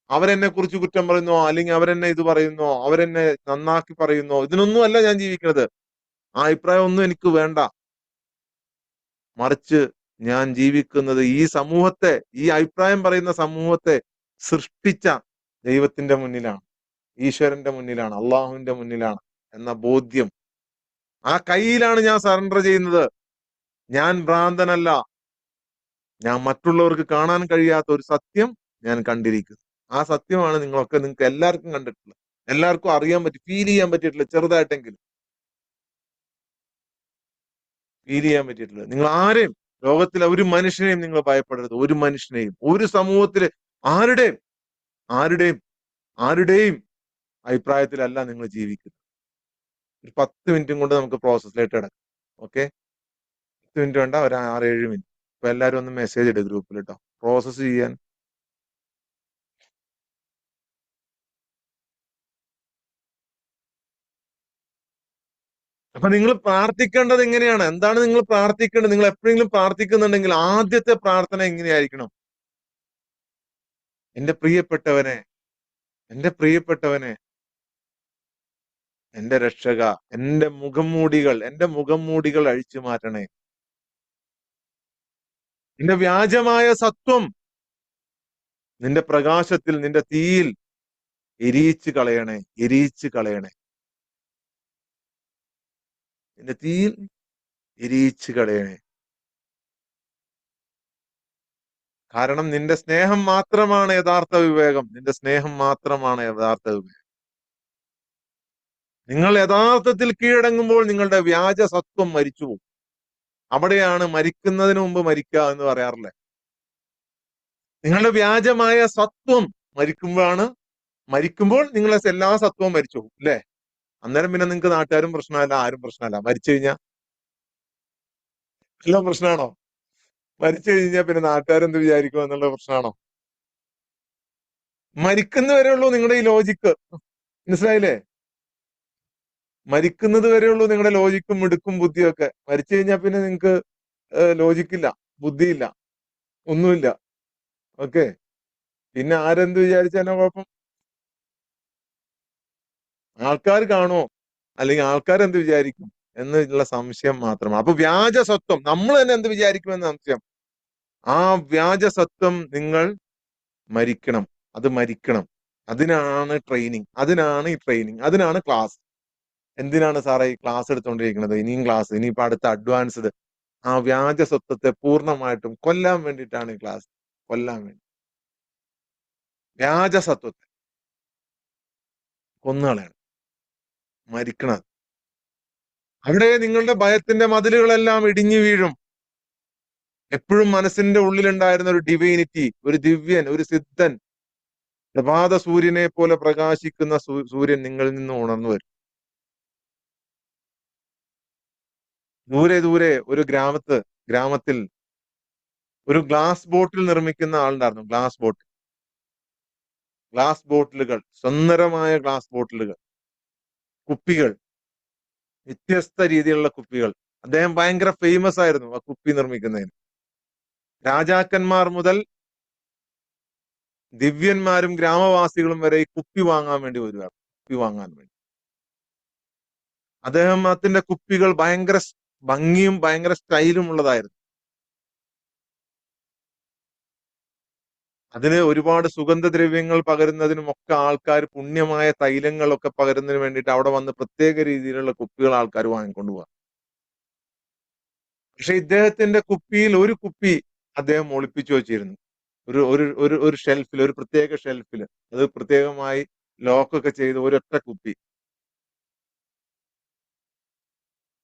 അവരെന്നെ കുറിച്ച് കുറ്റം പറയുന്നോ, അല്ലെങ്കിൽ അവരെന്നെ ഇത് പറയുന്നോ, അവരെന്നെ നന്നാക്കി പറയുന്നോ, ഇതിനൊന്നും അല്ല ഞാൻ ജീവിക്കുന്നത്. ആ അഭിപ്രായം ഒന്നും എനിക്ക് വേണ്ട. മറിച്ച് ഞാൻ ജീവിക്കുന്നത് ഈ സമൂഹത്തെ, ഈ അഭിപ്രായം പറയുന്ന സമൂഹത്തെ സൃഷ്ടിച്ച ദൈവത്തിന്റെ മുന്നിലാണ്, ഈശ്വരന്റെ മുന്നിലാണ്, അള്ളാഹുവിന്റെ മുന്നിലാണ് എന്ന ബോധ്യം. ആ കയ്യിലാണ് ഞാൻ സറണ്ടർ ചെയ്യുന്നത്. ഞാൻ ഭ്രാന്തനല്ല. ഞാൻ മറ്റുള്ളവർക്ക് കാണാൻ കഴിയാത്ത ഒരു സത്യം ഞാൻ കണ്ടിരിക്കുന്നു. ആ സത്യമാണ് നിങ്ങൾക്ക് എല്ലാവർക്കും കണ്ടിട്ടുള്ളത്, എല്ലാവർക്കും അറിയാൻ പറ്റി, ഫീൽ ചെയ്യാൻ പറ്റിയിട്ടില്ല, ചെറുതായിട്ടെങ്കിലും ഫീൽ ചെയ്യാൻ പറ്റിയിട്ടില്ല. നിങ്ങൾ ആരെയും, ലോകത്തിലെ ഒരു മനുഷ്യനെയും നിങ്ങൾ ഭയപ്പെടരുത്. ഒരു മനുഷ്യനെയും, ഒരു സമൂഹത്തിലെ ആരുടെയും, ആരുടെയും, ആരുടെയും അഭിപ്രായത്തിലല്ല നിങ്ങൾ ജീവിക്കുന്നത്. ഒരു 10 മിനിറ്റും കൊണ്ട് നമുക്ക് പ്രോസസ്സിലേക്ക് കിടക്കാം. ഓക്കെ, 10 മിനിറ്റ് വേണ്ട, ഒരു 6-7 മിനിറ്റ്. അപ്പൊ എല്ലാരും ഒന്ന് മെസ്സേജ് ഇടുക ഗ്രൂപ്പിൽ കേട്ടോ, പ്രോസസ്സ് ചെയ്യാൻ. അപ്പൊ നിങ്ങൾ പ്രാർത്ഥിക്കേണ്ടത് എങ്ങനെയാണ്? എന്താണ് നിങ്ങൾ പ്രാർത്ഥിക്കേണ്ടത്? നിങ്ങൾ എപ്പോഴെങ്കിലും പ്രാർത്ഥിക്കുന്നുണ്ടെങ്കിൽ ആദ്യത്തെ പ്രാർത്ഥന എങ്ങനെയായിരിക്കണം? എന്റെ പ്രിയപ്പെട്ടവനെ, എന്റെ പ്രിയപ്പെട്ടവനെ, എന്റെ രക്ഷക, എന്റെ മുഖം മൂടികൾ അഴിച്ചു മാറ്റണേ. നിന്റെ വ്യാജമായ സത്വം നിന്റെ പ്രകാശത്തിൽ, നിന്റെ തീയിൽ എരിയിച്ച് കളയണേ, എരിയിച്ച് കളയണേ. നിന്റെ തീയിൽ എരിയിച്ച് കളയണേ. കാരണം നിന്റെ സ്നേഹം മാത്രമാണ് യഥാർത്ഥ വിവേകം. നിന്റെ സ്നേഹം മാത്രമാണ് യഥാർത്ഥ വിവേകം. നിങ്ങൾ യഥാർത്ഥത്തിൽ കീഴടങ്ങുമ്പോൾ നിങ്ങളുടെ വ്യാജ സത്വം മരിച്ചു പോകും. അവിടെയാണ് മരിക്കുന്നതിന് മുമ്പ് മരിക്കുക എന്ന് പറയാറില്ലേ? നിങ്ങളുടെ വ്യാജമായ സത്വം മരിക്കുമ്പോൾ നിങ്ങളെ എല്ലാ സത്വവും മരിച്ചു പോകും അല്ലെ? അന്നേരം പിന്നെ നിങ്ങൾക്ക് നാട്ടുകാരും പ്രശ്നമല്ല, ആരും പ്രശ്നമല്ല. മരിച്ചു കഴിഞ്ഞാൽ എല്ലാം പ്രശ്നമാണോ? മരിച്ചു കഴിഞ്ഞാൽ പിന്നെ നാട്ടുകാരെന്ത് വിചാരിക്കും എന്നുള്ള പ്രശ്നമാണോ? മരിക്കുന്നവരെ ഉള്ളൂ നിങ്ങളുടെ ഈ ലോജിക്ക്. മനസ്സിലായില്ലേ? മരിക്കുന്നത് വരെയുള്ളൂ നിങ്ങളുടെ ലോജിക്കും മിടുക്കും ബുദ്ധിയും ഒക്കെ. മരിച്ചു കഴിഞ്ഞാൽ പിന്നെ നിങ്ങൾക്ക് ലോജിക്കില്ല, ബുദ്ധിയില്ല, ഒന്നുമില്ല. ഓക്കെ, പിന്നെ ആരെന്ത് വിചാരിച്ചാലോ കുഴപ്പം? ആൾക്കാർ കാണുമോ, അല്ലെങ്കിൽ ആൾക്കാർ എന്ത് വിചാരിക്കും എന്നുള്ള സംശയം മാത്രമാണ്. അപ്പൊ വ്യാജ സ്വത്വം, നമ്മൾ തന്നെ എന്ത് വിചാരിക്കുമെന്ന് സംശയം. ആ വ്യാജ സത്വം നിങ്ങൾ മരിക്കണം. അത് മരിക്കണം. അതിനാണ് ട്രെയിനിങ്. അതിനാണ് ഈ ട്രെയിനിങ്. അതിനാണ് ക്ലാസ്. എന്തിനാണ് സാറേ ഈ ക്ലാസ് എടുത്തുകൊണ്ടിരിക്കുന്നത്? ഇനിയും ക്ലാസ്, ഇനിയിപ്പോ അടുത്ത അഡ്വാൻസ്ഡ്. ആ വ്യാജ സ്വത്വത്തെ പൂർണ്ണമായിട്ടും കൊല്ലാൻ വേണ്ടിയിട്ടാണ് ഈ ക്ലാസ്. കൊല്ലാൻ വേണ്ടി. വ്യാജ സത്വത്തെ കൊന്നുകളയണം. മരിക്കണം. അവിടെ നിങ്ങളുടെ ഭയത്തിന്റെ മതിലുകളെല്ലാം ഇടിഞ്ഞു വീഴും. എപ്പോഴും മനസ്സിന്റെ ഉള്ളിലുണ്ടായിരുന്ന ഒരു ഡിവൈനിറ്റി, ഒരു ദിവ്യൻ, ഒരു സിദ്ധൻ, പ്രഭാത സൂര്യനെ പോലെ പ്രകാശിക്കുന്ന സൂര്യൻ നിങ്ങളിൽ നിന്ന് ഉണർന്നു വരും. ദൂരെ ദൂരെ ഒരു ഗ്രാമത്തിൽ ഒരു ഗ്ലാസ് ബോട്ടിൽ നിർമ്മിക്കുന്ന ആളുണ്ടായിരുന്നു. ഗ്ലാസ് ബോട്ടിലുകൾ, സുന്ദരമായ ഗ്ലാസ് ബോട്ടിലുകൾ, കുപ്പികൾ, വ്യത്യസ്ത രീതിയിലുള്ള കുപ്പികൾ. അദ്ദേഹം ഭയങ്കര ഫേമസ് ആയിരുന്നു ആ കുപ്പി നിർമ്മിക്കുന്നതിന്. രാജാക്കന്മാർ മുതൽ ദിവ്യന്മാരും ഗ്രാമവാസികളും വരെ ഈ കുപ്പി വാങ്ങാൻ വേണ്ടി വരുവാണ്. കുപ്പി വാങ്ങാൻ വേണ്ടി. അദ്ദേഹത്തിന്റെ കുപ്പികൾ ഭയങ്കര ഭംഗിയും ഭയങ്കര സ്റ്റൈലും ഉള്ളതായിരുന്നു. അതിന് ഒരുപാട് സുഗന്ധദ്രവ്യങ്ങൾ പകരുന്നതിനും ഒക്കെ ആൾക്കാർ, പുണ്യമായ തൈലങ്ങളൊക്കെ പകരുന്നതിന് വേണ്ടിയിട്ട് അവിടെ വന്ന് പ്രത്യേക രീതിയിലുള്ള കുപ്പികൾ ആൾക്കാർ വാങ്ങിക്കൊണ്ടു പോവാ. പക്ഷെ ഇദ്ദേഹത്തിന്റെ കുപ്പിയിൽ ഒരു കുപ്പി അദ്ദേഹം ഒളിപ്പിച്ചു വെച്ചിരുന്നു. ഒരു ഒരു ഒരു ഒരു ഷെൽഫിൽ, ഒരു പ്രത്യേക ഷെൽഫിൽ. അത് പ്രത്യേകമായി ലോക്കൊക്കെ ചെയ്ത് ഒരൊറ്റ കുപ്പി.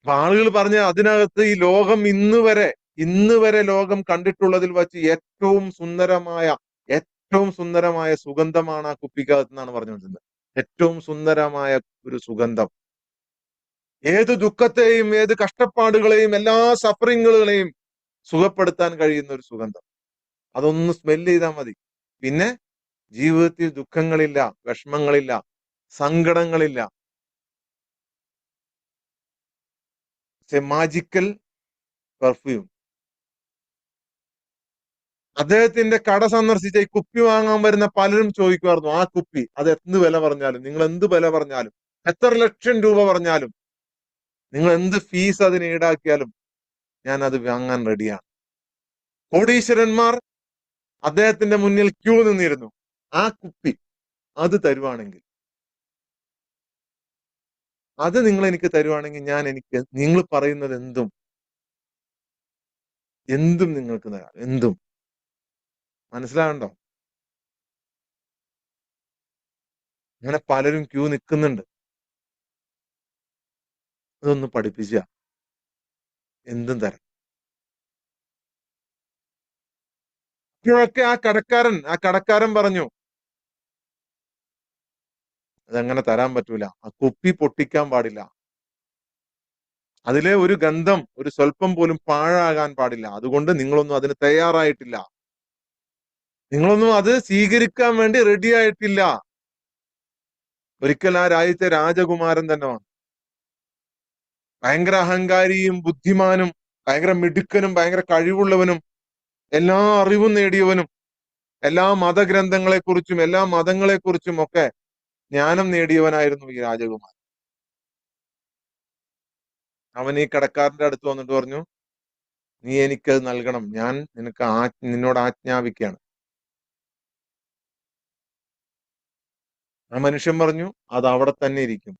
അപ്പൊ ആളുകൾ പറഞ്ഞ അതിനകത്ത് ഈ ലോകം ഇന്ന് വരെ ലോകം കണ്ടിട്ടുള്ളതിൽ വച്ച് ഏറ്റവും സുന്ദരമായ സുഗന്ധമാണ് ആ കുപ്പിക്കകത്ത് എന്നാണ് പറഞ്ഞുകൊണ്ടിരുന്നത്. ഏറ്റവും സുന്ദരമായ ഒരു സുഗന്ധം. ഏത് ദുഃഖത്തെയും, ഏത് കഷ്ടപ്പാടുകളെയും, എല്ലാ സഫറിങ്ങുകളെയും സുഖപ്പെടുത്താൻ കഴിയുന്ന ഒരു സുഗന്ധം. അതൊന്ന് സ്മെല് ചെയ്താൽ മതി. പിന്നെ ജീവിതത്തിൽ ദുഃഖങ്ങളില്ല, വിഷമങ്ങളില്ല, സങ്കടങ്ങളില്ല. Magical perfume. അദ്ദേഹത്തിന്റെ കട സന്ദർശിച്ച ഈ കുപ്പി വാങ്ങാൻ വരുന്ന പലരും ചോദിക്കുമായിരുന്നു, ആ കുപ്പി അത് എന്ത് വില പറഞ്ഞാലും, നിങ്ങൾ എന്ത് വില പറഞ്ഞാലും, എത്ര ലക്ഷം രൂപ പറഞ്ഞാലും, നിങ്ങൾ എന്ത് ഫീസ് അതിന് ഈടാക്കിയാലും ഞാൻ അത് വാങ്ങാൻ റെഡിയാണ്. കോടീശ്വരന്മാർ അദ്ദേഹത്തിന്റെ മുന്നിൽ ക്യൂ നിന്നിരുന്നു. ആ കുപ്പി അത് തരുവാണെങ്കിൽ, അത് നിങ്ങൾ എനിക്ക് തരുവാണെങ്കിൽ നിങ്ങൾ പറയുന്നത് എന്തും നിങ്ങൾക്ക് തരാം. എന്തും. മനസ്സിലാകണ്ടോ? അങ്ങനെ പലരും ക്യൂ നിൽക്കുന്നുണ്ട്. അതൊന്ന് പഠിപ്പിച്ച എന്തും തരാം. ഇപ്പോഴൊക്കെ ആ കടക്കാരൻ പറഞ്ഞു, അതങ്ങനെ തരാൻ പറ്റൂല. ആ കുപ്പി പൊട്ടിക്കാൻ പാടില്ല. അതിലെ ഒരു ഗന്ധം ഒരു സ്വല്പം പോലും പാഴാകാൻ പാടില്ല. അതുകൊണ്ട് നിങ്ങളൊന്നും അതിന് തയ്യാറായിട്ടില്ല. നിങ്ങളൊന്നും അത് സ്വീകരിക്കാൻ വേണ്ടി റെഡി ആയിട്ടില്ല. ഒരിക്കൽ ആ രാജ്യത്തെ രാജകുമാരൻ തന്നെ വന്നു. ഭയങ്കര അഹങ്കാരിയും ബുദ്ധിമാനും ഭയങ്കര മിടുക്കനും ഭയങ്കര കഴിവുള്ളവനും എല്ലാ അറിവും നേടിയവനും എല്ലാ മതഗ്രന്ഥങ്ങളെക്കുറിച്ചും എല്ലാ മതങ്ങളെക്കുറിച്ചും ഒക്കെ ജ്ഞാനം നേടിയവനായിരുന്നു ഈ രാജകുമാരൻ. അവൻ ഈ കടക്കാരന്റെ അടുത്ത് വന്നിട്ട് പറഞ്ഞു, നീ എനിക്കത് നൽകണം. ഞാൻ നിന്നോട് ആജ്ഞാപിക്കുകയാണ്. ആ മനുഷ്യൻ പറഞ്ഞു, അത് അവിടെ തന്നെ ഇരിക്കും.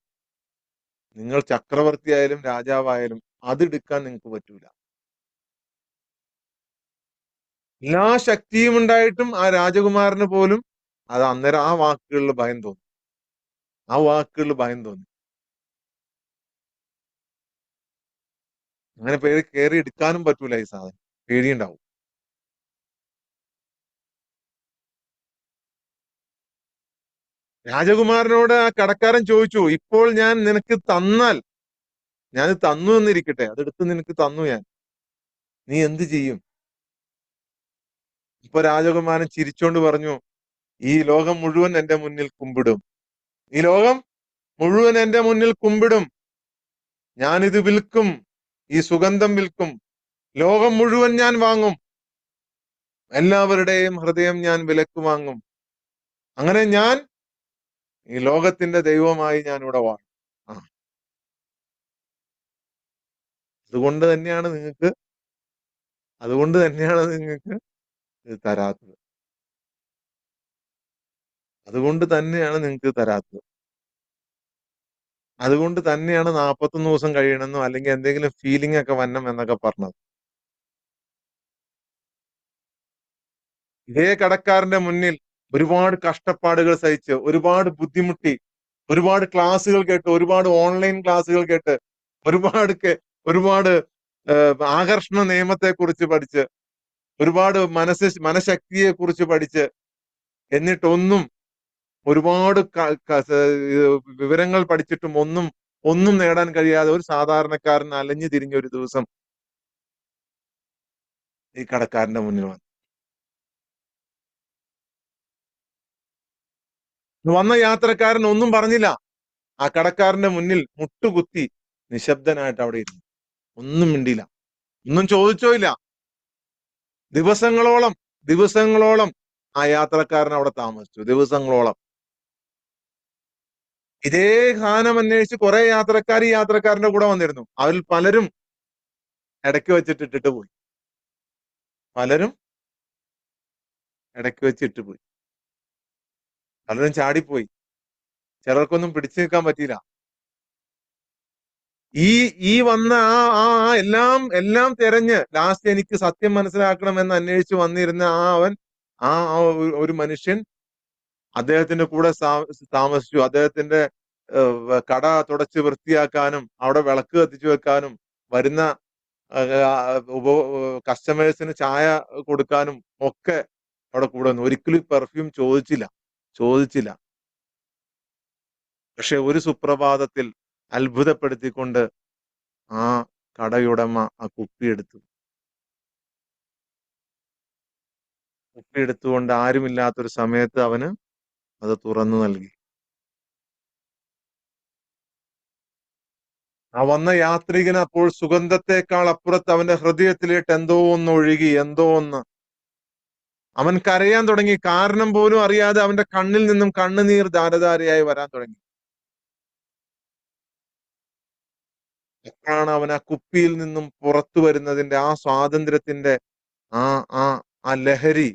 നിങ്ങൾ ചക്രവർത്തിയായാലും രാജാവായാലും അതെടുക്കാൻ നിങ്ങൾക്ക് പറ്റൂല. എല്ലാ ശക്തിയും ഉണ്ടായിട്ടും ആ രാജകുമാരന് പോലും അത് അന്നേരം ആ വാക്കുകളിൽ ഭയം തോന്നി. അങ്ങനെ പേര് കയറി എടുക്കാനും പറ്റൂല ഈ സാധനം. പേടിയുണ്ടാവും. രാജകുമാരനോട് ആ കടക്കാരൻ ചോദിച്ചു, ഇപ്പോൾ ഞാൻ നിനക്ക് തന്നാൽ, ഞാൻ തന്നു എന്നിരിക്കട്ടെ, അതെടുത്ത് നിനക്ക് തന്നു ഞാൻ, നീ എന്ത് ചെയ്യും? ഇപ്പൊ രാജകുമാരൻ ചിരിച്ചോണ്ട് പറഞ്ഞു, ഈ ലോകം മുഴുവൻ എന്റെ മുന്നിൽ കുമ്പിടും. ഈ ലോകം മുഴുവൻ എന്റെ മുന്നിൽ കുമ്പിടും. ഞാനിത് വിൽക്കും. ഈ സുഗന്ധം വിൽക്കും. ലോകം മുഴുവൻ ഞാൻ വാങ്ങും. എല്ലാവരുടെയും ഹൃദയം ഞാൻ വിലക്ക് വാങ്ങും. അങ്ങനെ ഞാൻ ഈ ലോകത്തിന്റെ ദൈവമായി ഞാൻ ഇവിടെ വാഴും. ആ, അതുകൊണ്ട് തന്നെയാണ് നിങ്ങൾക്ക് അതുകൊണ്ട് തന്നെയാണ് നിങ്ങൾക്ക് ഇത് തരാത്തത്. അതുകൊണ്ട് തന്നെയാണ് നിങ്ങൾക്ക് തരാത്തത്. അതുകൊണ്ട് തന്നെയാണ് 41 ദിവസം കഴിയണമെന്നോ അല്ലെങ്കിൽ എന്തെങ്കിലും ഫീലിംഗ് ഒക്കെ വരണം എന്നൊക്കെ പറഞ്ഞത്. ഇതേ കടക്കാരന്റെ മുന്നിൽ ഒരുപാട് കഷ്ടപ്പാടുകൾ സഹിച്ച്, ഒരുപാട് ബുദ്ധിമുട്ടി, ഒരുപാട് ക്ലാസ്സുകൾ കേട്ട്, ഒരുപാട് ഓൺലൈൻ ക്ലാസ്സുകൾ കേട്ട്, ഒരുപാട് ഒരുപാട് ആകർഷണ നിയമത്തെ കുറിച്ച് പഠിച്ച്, ഒരുപാട് മനഃശക്തിയെ കുറിച്ച് പഠിച്ച്, എന്നിട്ടൊന്നും ഒരുപാട് വിവരങ്ങൾ പഠിച്ചിട്ടും ഒന്നും നേടാൻ കഴിയാതെ ഒരു സാധാരണക്കാരൻ അലഞ്ഞു തിരിഞ്ഞ ഒരു ദിവസം ഈ കടക്കാരന്റെ മുന്നിൽ വന്നു. വന്ന യാത്രക്കാരൻ ഒന്നും പറഞ്ഞില്ല. ആ കടക്കാരന്റെ മുന്നിൽ മുട്ടുകുത്തി നിശബ്ദനായിട്ട് അവിടെ ഇരുന്നു. ഒന്നും മിണ്ടിയില്ല, ഒന്നും ചോദിച്ചോ ഇല്ല. ദിവസങ്ങളോളം ദിവസങ്ങളോളം ആ യാത്രക്കാരൻ അവിടെ താമസിച്ചു. ദിവസങ്ങളോളം ഇതേ സാധനം അന്വേഷിച്ച് കുറെ യാത്രക്കാർ ഈ യാത്രക്കാരന്റെ കൂടെ വന്നിരുന്നു. അതിൽ പലരും ഇടയ്ക്ക് വെച്ചിട്ട് ഇട്ടിട്ട് പോയി. പലരും ഇടയ്ക്ക് വെച്ച് ഇട്ടുപോയി. പലരും ചാടിപ്പോയി. ചിലർക്കൊന്നും പിടിച്ചു നിൽക്കാൻ പറ്റിയില്ല. ഈ ഈ വന്ന എല്ലാം തെരഞ്ഞ് ലാസ്റ്റ് എനിക്ക് സത്യം മനസ്സിലാക്കണം എന്ന് അന്വേഷിച്ച് വന്നിരുന്ന അവൻ ഒരു മനുഷ്യൻ അദ്ദേഹത്തിന്റെ കൂടെ താമസിച്ചു. അദ്ദേഹത്തിന്റെ കട തുടച്ച് വൃത്തിയാക്കാനും അവിടെ വിളക്ക് കത്തിച്ചു വെക്കാനും വരുന്ന കസ്റ്റമേഴ്സിന് ചായ കൊടുക്കാനും ഒക്കെ അവിടെ കൂടെ വന്നു. ഒരിക്കലും പെർഫ്യൂം ചോദിച്ചില്ല. പക്ഷെ ഒരു സുപ്രഭാതത്തിൽ അത്ഭുതപ്പെടുത്തിക്കൊണ്ട് ആ കടയുടമ ആ കുപ്പി എടുത്തുകൊണ്ട് ആരുമില്ലാത്തൊരു സമയത്ത് അവന് അത് തുറന്നു നൽകി. ആ വന്ന യാത്രികന് അപ്പോൾ സുഗന്ധത്തെക്കാൾ അപ്പുറത്ത് അവന്റെ ഹൃദയത്തിലേക്ക് എന്തോ ഒന്ന് ഒഴുകി. അവൻ കരയാൻ തുടങ്ങി. കാരണം പോലും അറിയാതെ അവന്റെ കണ്ണിൽ നിന്നും കണ്ണുനീർ ധാരധാരയായി വരാൻ തുടങ്ങി. എപ്പോഴാണ് അവൻ ആ കുപ്പിയിൽ നിന്നും പുറത്തു വരുന്നതിന്റെ ആ സ്വാതന്ത്ര്യത്തിന്റെ ആ ആ ആ ലഹരി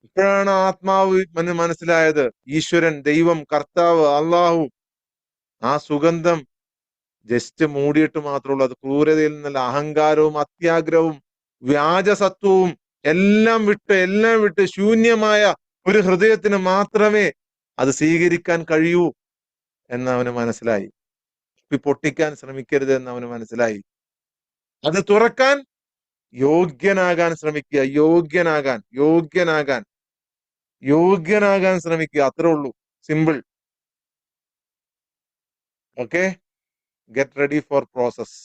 ഇപ്പോഴാണ് ആത്മാവ് മനസ്സിലായത്. ഈശ്വരൻ, ദൈവം, കർത്താവ്, അള്ളാഹു ആ സുഗന്ധം ജസ്റ്റ് മൂടിയിട്ട് മാത്രമുള്ളൂ. അത് ക്രൂരതയിൽ നിന്നല്ല, അഹങ്കാരവും അത്യാഗ്രഹവും വ്യാജസത്വവും എല്ലാം വിട്ട് ശൂന്യമായ ഒരു ഹൃദയത്തിന് മാത്രമേ അത് സ്വീകരിക്കാൻ കഴിയൂ എന്ന് അവന് മനസ്സിലായി. പൊട്ടിക്കാൻ ശ്രമിക്കരുത് എന്ന് അവന് മനസ്സിലായി. അത് തുറക്കാൻ യോഗ്യനാകാൻ ശ്രമിക്കുക. യോഗ്യനാകാൻ ശ്രമിക്കുക. അത്രേ ഉള്ളൂ. Simple. Okay, get ready for process.